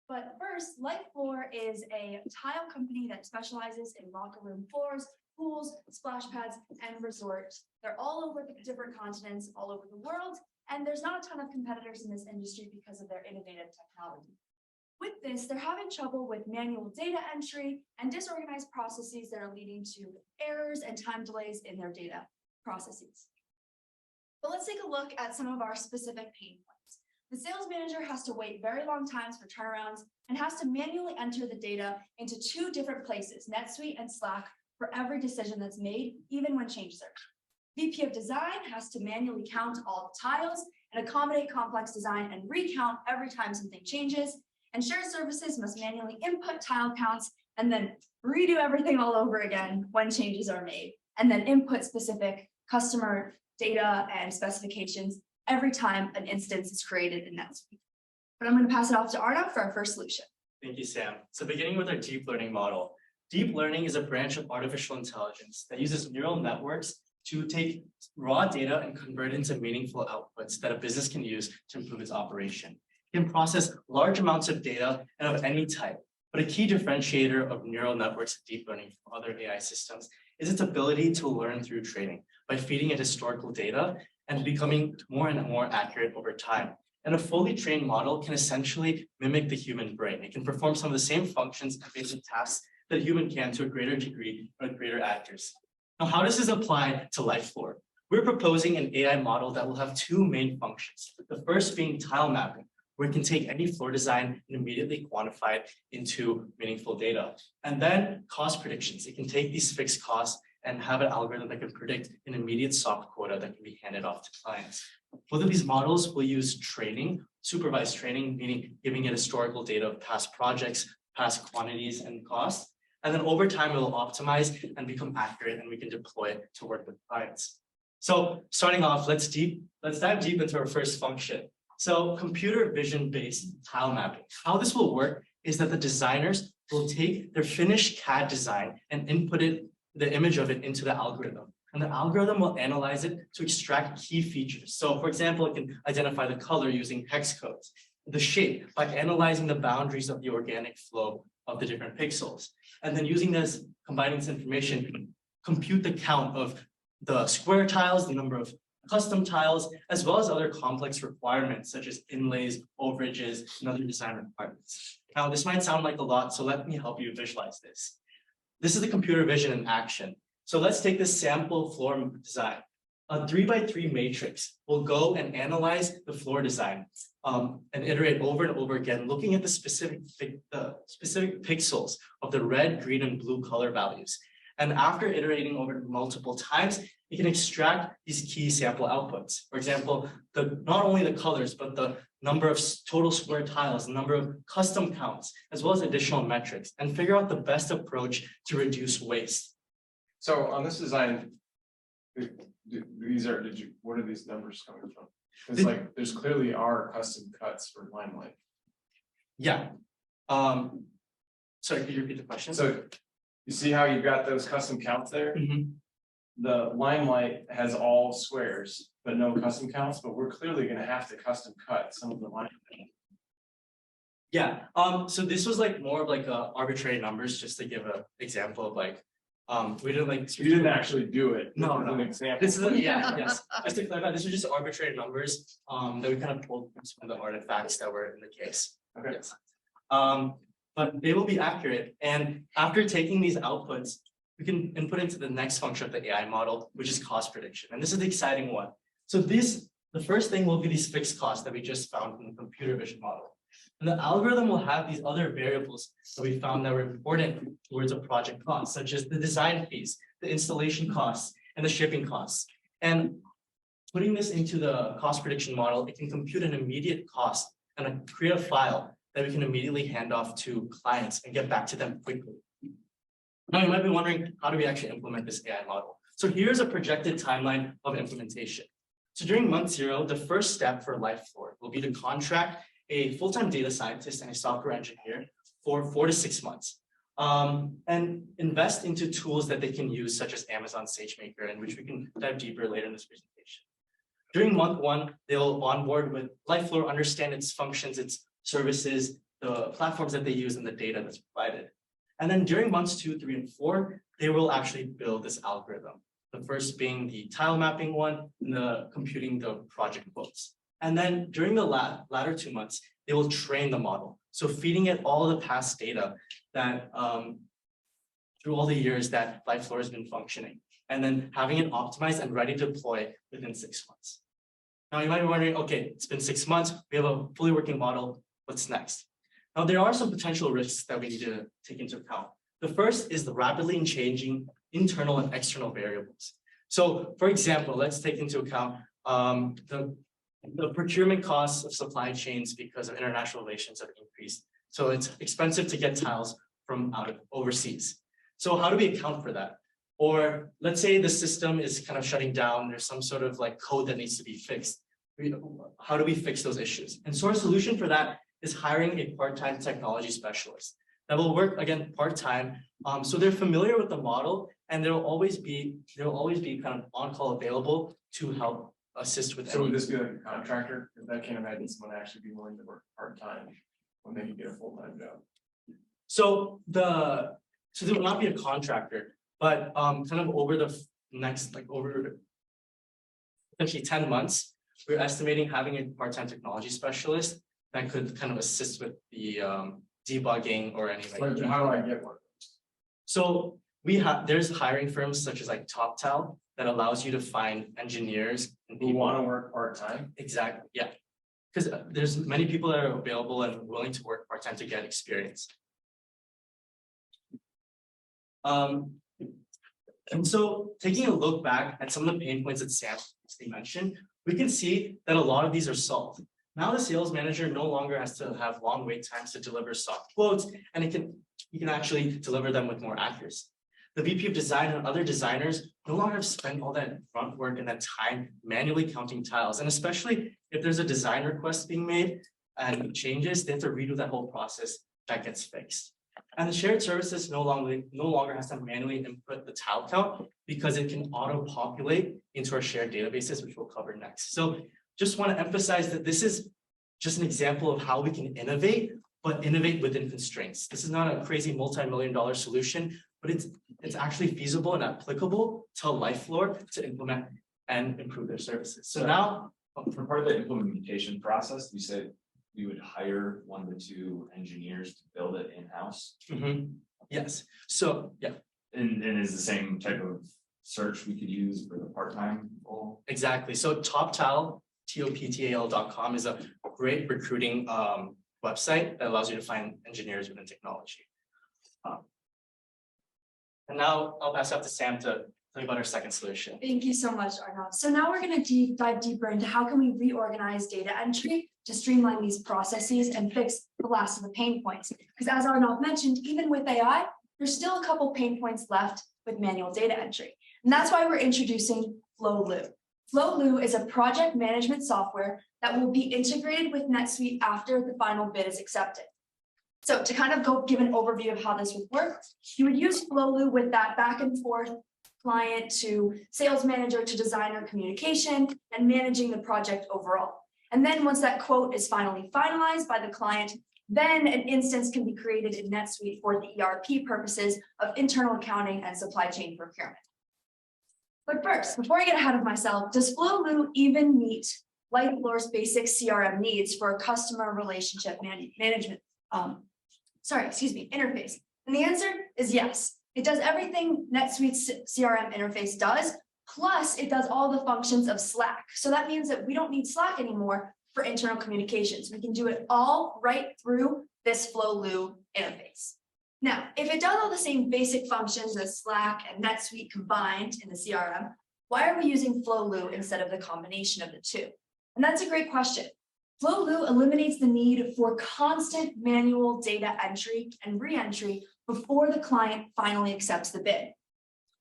But first, Life Floor is a tile company that specializes in locker room floors, pools, splash pads, and resorts. They're all over the different continents, all over the world, and there's not a ton of competitors in this industry because of their innovative technology. With this, they're having trouble with manual data entry and disorganized processes that are leading to errors and time delays in their data processes. But let's take a look at some of our specific pain points. The sales manager has to wait very long times for turnarounds and has to manually enter the data into 2 different places, NetSuite and Slack, for every decision that's made, even when changes are made. VP of Design has to manually count all the tiles and accommodate complex design and recount every time something changes. And shared services must manually input tile counts and then redo everything all over again when changes are made, and then input specific customer data and specifications every time an instance is created in NetSuite. But I'm going to pass it off to Arnav for our first solution. Thank you, Sam. So beginning with our deep learning model. Deep learning is a branch of artificial intelligence that uses neural networks to take raw data and convert it into meaningful outputs that a business can use to improve its operation. Can process large amounts of data and of any type. But a key differentiator of neural networks and deep learning from other AI systems is its ability to learn through training by feeding it historical data and becoming more and more accurate over time. And a fully trained model can essentially mimic the human brain. It can perform some of the same functions and basic tasks that a human can to a greater degree or with greater accuracy. Now, how does this apply to Life Floor? We're proposing an AI model that will have 2 main functions. The first being tile mapping, where it can take any floor design and immediately quantify it into meaningful data. And then cost predictions. It can take these fixed costs and have an algorithm that can predict an immediate soft quota that can be handed off to clients. Both of these models will use training, supervised training, meaning giving it historical data of past projects, past quantities and costs. And then over time, it will optimize and become accurate, and we can deploy it to work with clients. So starting off, let's dive deep into our first function. So computer vision based tile mapping. How this will work is that the designers will take their finished CAD design and input the image of it into the algorithm. And the algorithm will analyze it to extract key features. So for example, it can identify the color using hex codes, the shape by analyzing the boundaries of the organic flow of the different pixels. And then using this, combining this information, compute the count of the square tiles, the number of custom tiles, as well as other complex requirements such as inlays, overages, and other design requirements. Now, this might sound like a lot, so let me help you visualize this. This is the computer vision in action. So let's take this sample floor design. A 3x3 matrix will go and analyze the floor design and iterate over and over again, looking at the specific pixels of the red, green, and blue color values. And after iterating over multiple times, you can extract these key sample outputs. For example, not only the colors, but the number of total square tiles, the number of custom counts, as well as additional metrics, and figure out the best approach to reduce waste. So on this design, what are these numbers coming from? It's like, there's clearly are custom cuts for Limelight. Yeah. Sorry, could you repeat the question? So you see how you've got those custom counts there? Mhm. The Limelight has all squares, but no custom counts, but we're clearly gonna have to custom cut some of the Limelight. Yeah, so this was like more of like arbitrary numbers, just to give an example of like, we didn't like. You didn't actually do it. No, This is no. an example. This is, yes. Just to clarify, this was just arbitrary numbers, that we kind of pulled from some of the artifacts that were in the case. Okay. Yes. But they will be accurate. And after taking these outputs, we can input into the next function of the AI model, which is cost prediction. And this is the exciting one. So the first thing will be these fixed costs that we just found from the computer vision model. And the algorithm will have these other variables that we found that were important towards a project cost, such as the design fees, the installation costs, and the shipping costs. And putting this into the cost prediction model, it can compute an immediate cost and create a file that we can immediately hand off to clients and get back to them quickly. Now you might be wondering, how do we actually implement this AI model? So here's a projected timeline of implementation. So during month 0, the first step for LifeFloor will be to contract a full-time data scientist and a software engineer for 4 to 6 months. And invest into tools that they can use, such as Amazon SageMaker, and which we can dive deeper later in this presentation. During month 1, they'll onboard with LifeFloor, understand its functions, its services, the platforms that they use, and the data that's provided. And then during months 2, 3, and 4, they will actually build this algorithm. The first being the tile mapping one, and the computing the project quotes. And then during the latter 2 months, they will train the model. So feeding it all the past data that through all the years that LifeFloor has been functioning, and then having it optimized and ready to deploy within 6 months. Now you might be wondering, okay, it's been 6 months, we have a fully working model, what's next? Now there are some potential risks that we need to take into account. The first is the rapidly changing internal and external variables. So for example, let's take into account the procurement costs of supply chains because of international relations have increased. So it's expensive to get tiles from overseas. So how do we account for that? Or let's say the system is kind of shutting down, there's some sort of like code that needs to be fixed. How do we fix those issues? And so our solution for that is hiring a part-time technology specialist that will work, again, part-time. So they're familiar with the model, and they'll always be kind of on-call available to help assist with. So would this be like a contractor? Because I can't imagine someone actually be willing to work part-time when they can get a full-time job. So there will not be a contractor, but kind of over the next, like over essentially 10 months, we're estimating having a part-time technology specialist that could kind of assist with the debugging or anything. How do I get one? So there's hiring firms such as like TopTal that allows you to find engineers and Who want to work part-time? Exactly, yeah. Because there's many people that are available and willing to work part-time to get experience. And so taking a look back at some of the pain points that Sam mentioned, we can see that a lot of these are solved. Now the sales manager no longer has to have long wait times to deliver soft quotes, and he can actually deliver them with more accuracy. The VP of design and other designers no longer have to spend all that grunt work and that time manually counting tiles. And especially if there's a design request being made and changes, they have to redo that whole process that gets fixed. And the shared services no longer has to manually input the tile count because it can auto-populate into our shared databases, which we'll cover next. So just want to emphasize that this is just an example of how we can innovate, but innovate within constraints. This is not a crazy multi-million-dollar solution, but it's actually feasible and applicable to LifeFloor to implement and improve their services. So now, for part of the implementation process, you said we would hire 1 to 2 engineers to build it in-house. Yes. So yeah. And is the same type of search we could use for the part-time role? Exactly. So TopTal, TOPTAL.com is a great recruiting website that allows you to find engineers within technology. And now I'll pass it up to Sam to tell you about our second solution. Thank you so much, Arnav. So now we're going to dive deeper into how can we reorganize data entry to streamline these processes and fix the last of the pain points. Because as Arnav mentioned, even with AI, there's still a couple pain points left with manual data entry. And that's why we're introducing Flowloo. Flowloo is a project management software that will be integrated with NetSuite after the final bid is accepted. So to kind of give an overview of how this would work, you would use Flowloo with that back and forth client to sales manager to designer communication and managing the project overall. And then once that quote is finally finalized by the client, then an instance can be created in NetSuite for the ERP purposes of internal accounting and supply chain procurement. But first, before I get ahead of myself, does Flowloo even meet LifeFloor's basic CRM needs for a customer relationship management interface? And the answer is yes. It does everything NetSuite's CRM interface does, Plus, it does all the functions of Slack. So that means that we don't need Slack anymore for internal communications. We can do it all right through this Flowloo interface. Now, if it does all the same basic functions as Slack and NetSuite combined in the CRM, why are we using Flowloo instead of the combination of the two? And that's a great question. Flowloo eliminates the need for constant manual data entry and re-entry before the client finally accepts the bid.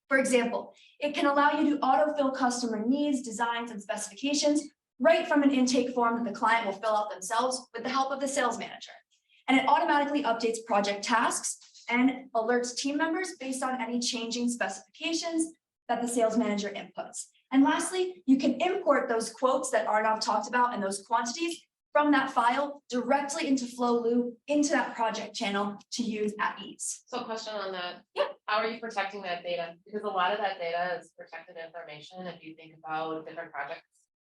For example, it can allow you to autofill customer needs, designs, and specifications right from an intake form that the client will fill out themselves with the help of the sales manager. And it automatically updates project tasks and alerts team members based on any changing specifications that the sales manager inputs. And lastly, you can import those quotes that Arnav talked about and those quantities from that file directly into Flowloo, into that project channel to use at ease. So a question on that. Yeah. How are you protecting that data? Because a lot of that data is protected information. If you think about different projects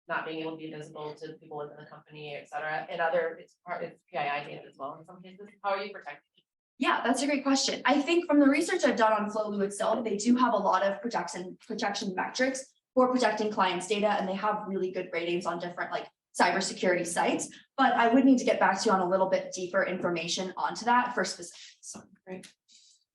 not being able to be visible to people within the company, et cetera, and other, it's PII data as well in some cases. How are you protecting it? Yeah, that's a great question. I think from the research I've done on Flowloo itself, they do have a lot of protection metrics for protecting clients' data, and they have really good ratings on different like cybersecurity sites. But I would need to get back to you on a little bit deeper information onto that for specifics. Great.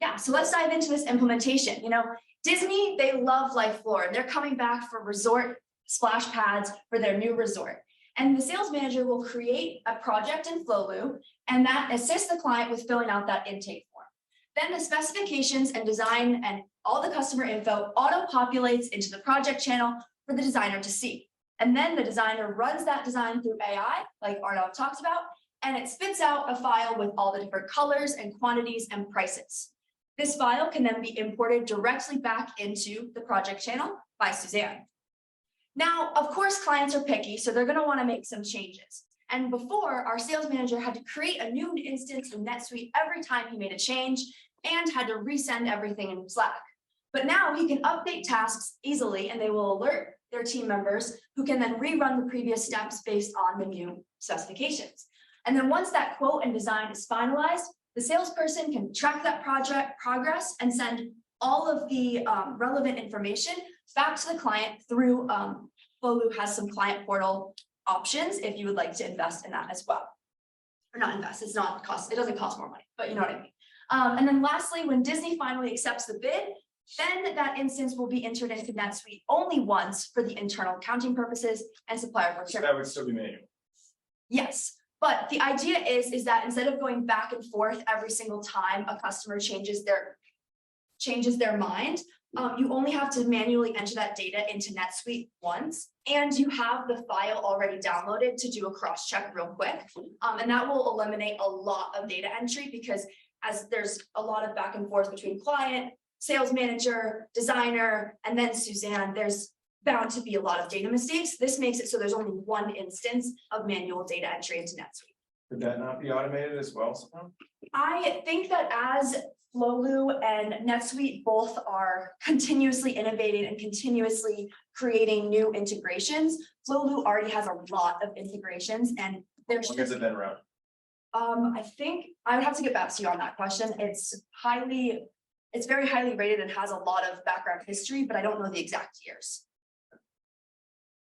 Yeah, so let's dive into this implementation. You know, Disney, they love LifeFlora, and they're coming back for resort splash pads for their new resort. And the sales manager will create a project in Flowloo, and that assists the client with filling out that intake form. Then the specifications and design and all the customer info auto-populates into the project channel for the designer to see. And then the designer runs that design through AI, like Arnav talked about, and it spits out a file with all the different colors and quantities and prices. This file can then be imported directly back into the project channel by Suzanne. Now, of course, clients are picky, so they're going to want to make some changes. And before, our sales manager had to create a new instance in NetSuite every time he made a change and had to resend everything in Slack. But now he can update tasks easily, and they will alert their team members who can then rerun the previous steps based on the new specifications. And then once that quote and design is finalized, the salesperson can track that project progress and send all of the relevant information back to the client through Flowloo has some client portal options if you would like to invest in that as well. Or not invest, it doesn't cost more money, but you know what I mean. And then lastly, when Disney finally accepts the bid, then that instance will be entered into NetSuite only once for the internal accounting purposes and supplier procurement. So that would still be manual. Yes, but the idea is that instead of going back and forth every single time a customer changes their mind, you only have to manually enter that data into NetSuite once, and you have the file already downloaded to do a cross check real quick. And that will eliminate a lot of data entry because as there's a lot of back and forth between client, sales manager, designer, and then Suzanne, there's bound to be a lot of data mistakes. This makes it so there's only one instance of manual data entry into NetSuite. Could that not be automated as well somehow? I think that as Flowloo and NetSuite both are continuously innovating and continuously creating new integrations, Flowloo already has a lot of integrations, and there's How long has it been around? I think I would have to get back to you on that question. It's very highly rated and has a lot of background history, but I don't know the exact years.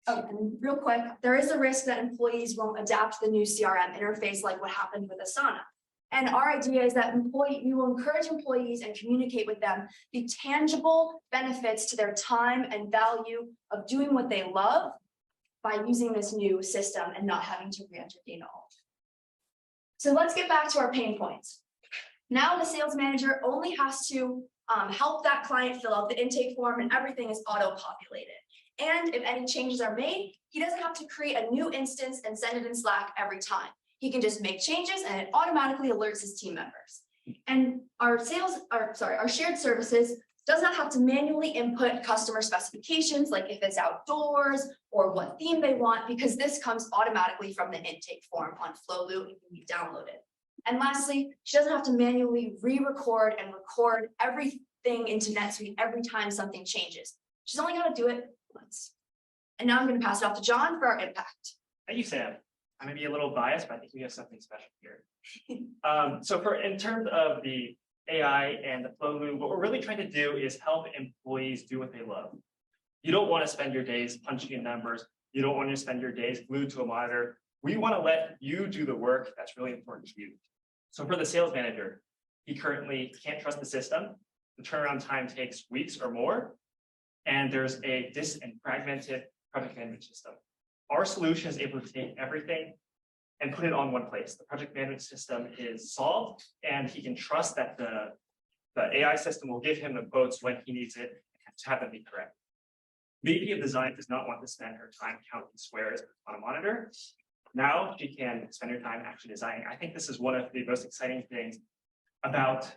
Oh, and real quick, there is a risk that employees won't adapt to the new CRM interface like what happened with Asana. And our idea is that we will encourage employees and communicate with them the tangible benefits to their time and value of doing what they love by using this new system and not having to re-enter data all. So let's get back to our pain points. Now the sales manager only has to help that client fill out the intake form, and everything is auto-populated. And if any changes are made, he doesn't have to create a new instance and send it in Slack every time. He can just make changes and it automatically alerts his team members. And our shared services does not have to manually input customer specifications, like if it's outdoors or what theme they want, because this comes automatically from the intake form on Flowloo and can be downloaded. And lastly, she doesn't have to manually re-record and record everything into NetSuite every time something changes. She's only got to do it once. And now I'm going to pass it off to John for our impact. Thank you, Sam. I may be a little biased, but I think we have something special here. In terms of the AI and the Flowloo, what we're really trying to do is help employees do what they love. You don't want to spend your days punching in numbers. You don't want to spend your days glued to a monitor. We want to let you do the work that's really important to you. So for the sales manager, he currently can't trust the system. The turnaround time takes weeks or more. And there's a and fragmented project management system. Our solution is able to take everything and put it on one place. The project management system is solved, and he can trust that the AI system will give him the quotes when he needs it to have them be correct. VP of design does not want to spend her time counting squares on a monitor. Now she can spend her time actually designing. I think this is one of the most exciting things about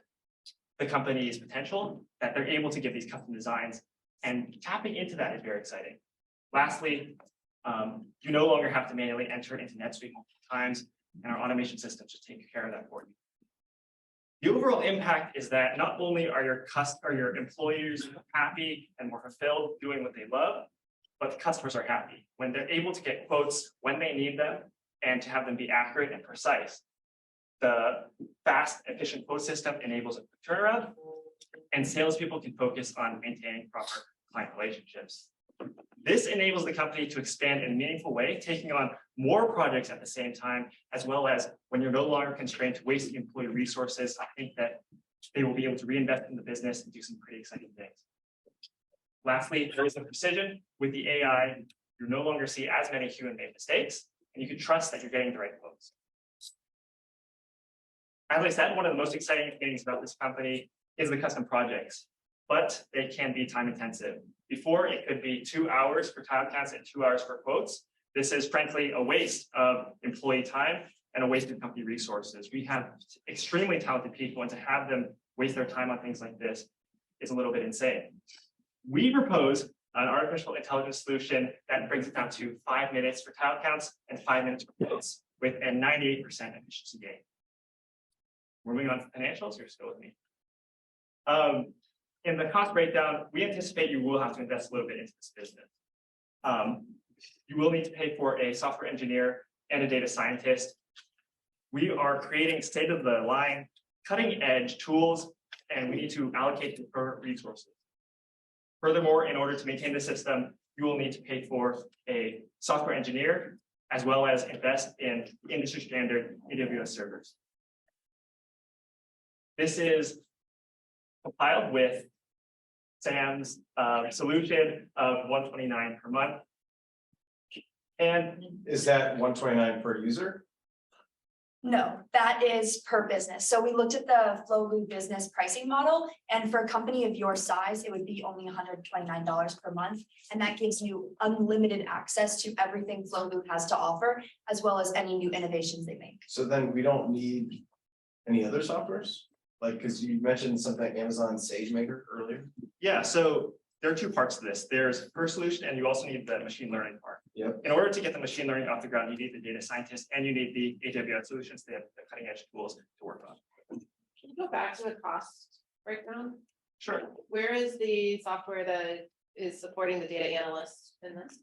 the company's potential, that they're able to give these custom designs, and tapping into that is very exciting. Lastly, you no longer have to manually enter into NetSuite multiple times, and our automation systems just take care of that for you. The overall impact is that not only are your employees happy and more fulfilled doing what they love, but the customers are happy when they're able to get quotes when they need them and to have them be accurate and precise. The fast, efficient quote system enables a quick turnaround, and salespeople can focus on maintaining proper client relationships. This enables the company to expand in a meaningful way, taking on more projects at the same time, as well as when you're no longer constrained to wasting employee resources. I think that they will be able to reinvest in the business and do some pretty exciting things. Lastly, there is the precision. With the AI, you no longer see as many human-made mistakes, and you can trust that you're getting the right quotes. As I said, one of the most exciting things about this company is the custom projects, but they can be time intensive. Before, it could be 2 hours for tile counts and 2 hours for quotes. This is frankly a waste of employee time and a waste of company resources. We have extremely talented people, and to have them waste their time on things like this is a little bit insane. We propose an artificial intelligence solution that brings it down to 5 minutes for tile counts and 5 minutes for quotes, with a 98% efficiency gain. We're moving on to financials. You're still with me. In the cost breakdown, we anticipate you will have to invest a little bit into this business. You will need to pay for a software engineer and a data scientist. We are creating state-of-the-line, cutting-edge tools, and we need to allocate the appropriate resources. Furthermore, in order to maintain the system, you will need to pay for a software engineer, as well as invest in industry-standard AWS servers. This is compiled with Sam's solution of $129 per month. And is that $129 per user? No, that is per business. So we looked at the Flowloop business pricing model, and for a company of your size, it would be only $129 per month. And that gives you unlimited access to everything Flowloop has to offer, as well as any new innovations they make. So then we don't need any other softwares? Like, because you mentioned something like Amazon SageMaker earlier. yeah, so there are two parts to this. There's first solution, and you also need the machine learning part. Yep. In order to get the machine learning off the ground, you need the data scientist and you need the AWS solutions. They have the cutting edge tools to work on. Can you go back to the cost breakdown? Sure. Where is the software that is supporting the data analyst in this?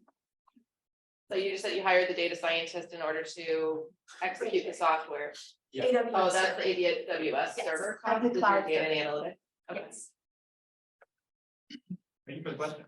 So you just said you hired the data scientist in order to execute the software. Yeah. AWS Oh, that's server. the AWS Yes, server. that's the Is your cloud data server. analytic. Okay. Yes. Thank you for the question.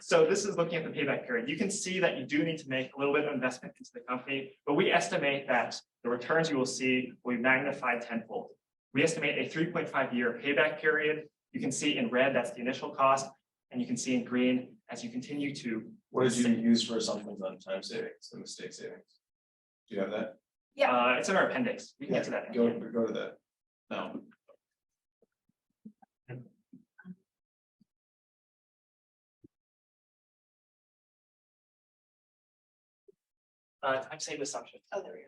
So this is looking at the payback period. You can see that you do need to make a little bit of investment into the company, but we estimate that the returns you will see will be magnified tenfold. We estimate a 3.5-year payback period. You can see in red, that's the initial cost, and you can see in green as you continue to. What did you use for assumptions on time savings and mistake savings? Do you have that? Yeah. It's in our appendix. We can get to that. Go to that. No. Time save assumptions. Oh, there we go.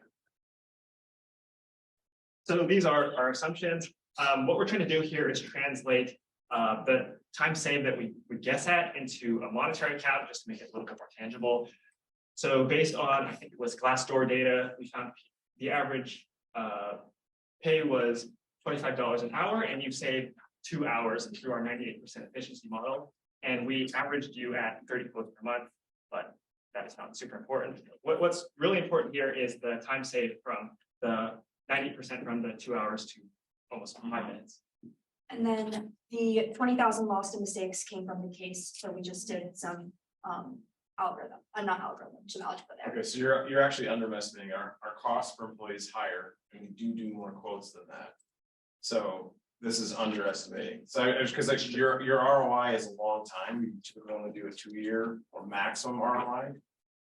So these are our assumptions. What we're trying to do here is translate the time saved that we guess at into a monetary count, just to make it a little bit more tangible. So based on, I think it was Glassdoor data, we found the average pay was $25 an hour, and you saved 2 hours through our 98% efficiency model. And we averaged you at 30 quotes per month, but that is not super important. What's really important here is the time saved from the 90% from the 2 hours to almost 5 minutes. And then the 20,000 lost in mistakes came from the case, so we just did some algorithm, not algorithm, some algebra there. Okay, so you're actually underestimating our cost per employee is higher, and we do more quotes than that. So this is underestimating. So because like your ROI is a long time, you typically only do a 2-year or maximum ROI.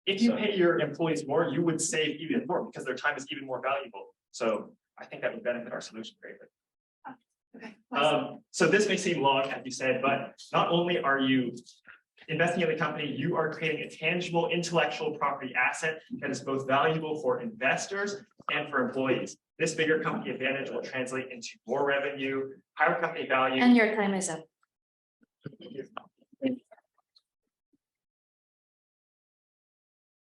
If you pay your employees more, you would save even more because their time is even more valuable. So I think that would benefit our solution greatly. Okay. So this may seem long, as you said, but not only are you investing in the company, you are creating a tangible intellectual property asset that is both valuable for investors and for employees. This bigger company advantage will translate into more revenue, higher company value. And your time is up.